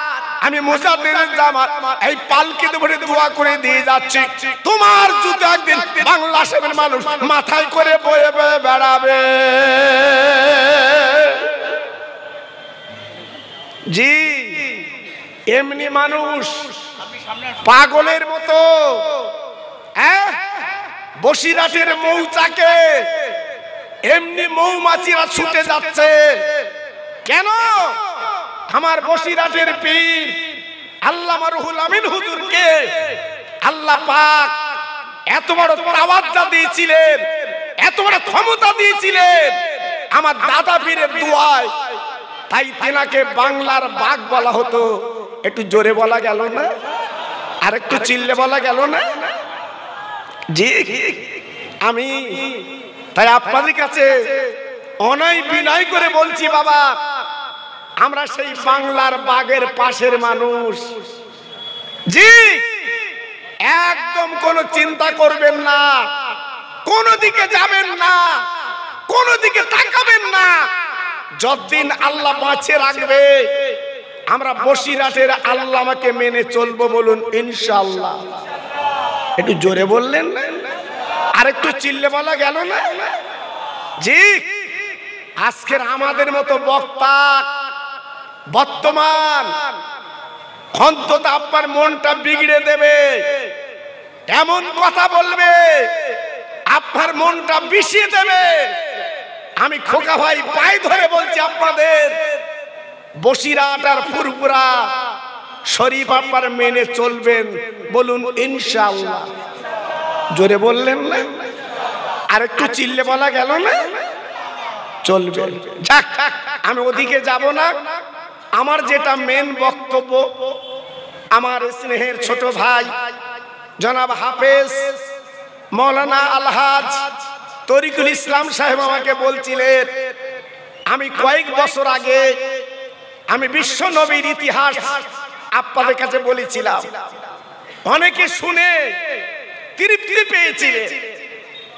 আমি মুজাদ্দিদের জামাত এই পালকিতে বসে দোয়া করে দিয়ে যাচ্ছি, তোমার জুতো একদিন বাংলাদেশের মানুষ মাথায় করে বয়ে বয়ে বেড়াবে। জি, এমনি মানুষ পাগলের মতো বসিরহাটের মৌচাকে এমনি মৌমাছিরা ছুটে যাচ্ছে। কেন? আমার বসিরহাটের পীর আল্লামা রুহুল আমিন হুজুরকে আল্লাহ পাক এত বড় তাওয়াজ্জুহ দিয়েছিলেন, এত বড় ক্ষমতা দিয়েছিলেন আমার দাদা পীরের দোয়ায়, তাই তেনাকে বাংলার বাঘ বলা হতো। একটু জোরে বলা গেল না? আর একটু চিল্লে বলা গেল না? জি, আমি তাই আপনাদের কাছে অনয় বিনয় করে বলছি, বাবা আমরা সেই বাংলার বাঘের পাশের মানুষ। জি, একদম কোনো চিন্তা করবেন না, কোনো দিকে যাবেন না, কোনো দিকে তাকাবেন না। যতদিন আল্লাহ বাঁচিয়ে রাখবে আমরা বসিরহাটের আল্লামাকে মেনে চলবো, বলুন ইনশাআল্লাহ। একটু জোরে বললেন না? আর একটু চিল্লে বলা গেল না? জি, আজকের আমাদের মতো বক্তা বর্তমান অন্তত আপনার মনটা বিগড়ে দেবে, এমন কথা বলবে আপনার মনটা বিষিয়ে দেবে। আমি খোকা ভাই পায়ে ধরে বলছি, আপনাদের বসিরহাট আর ফুরফুরা শরীফ আপনার মেনে চলবেন, বলুন ইনশাআল্লাহ। জোরে বললেন না? আর একটু চিল্লে বলা গেল না? চলবে। যাক, আমি ওদিকে যাব না। আমার যেটা মেন বক্তব্য, আমার স্নেহের ছোট ভাই জনাব হাফেজ মৌলানা আলহাজ তরিকুল ইসলাম সাহেব আমাকে বলছিলেন, আমি কয়েক বছর আগে আমি বিশ্ব নবীর ইতিহাস আপনাদের কাছে বলেছিলাম, অনেকে শুনে তৃপ্তি পেয়েছিলেন।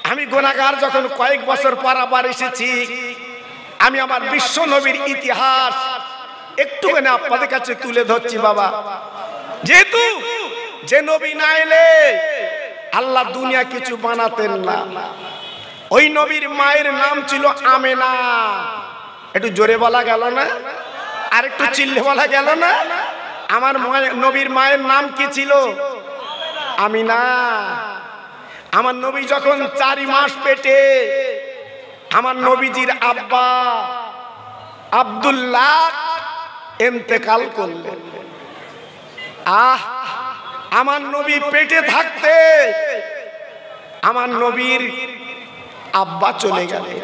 আমি গুনাহগার, যখন কয়েক বছর পর আবার এসেছি, আমি আমার বিশ্ব নবীর ইতিহাস একটুখানি আপনাদের কাছে তুলে ধরছি। বাবা, যেহেতু যে নবী না এলে আল্লাহ দুনিয়া কিছু বানাতেন না। ওই নবীর মায়ের নাম ছিল আমেনা। একটু জোরে বলা গেল না? আর একটু চিল্লে বলা গেল না? আমার নবীর মায়ের নাম কি ছিল? আমিনা। আমার নবী যখন 4 মাস পেটে, আমার নবীজির আব্বা আব্দুল্লাহ ইন্তেকাল করলেন। আমার নবী পেটে থাকতে আমার নবীর আব্বা চলে গেলেন।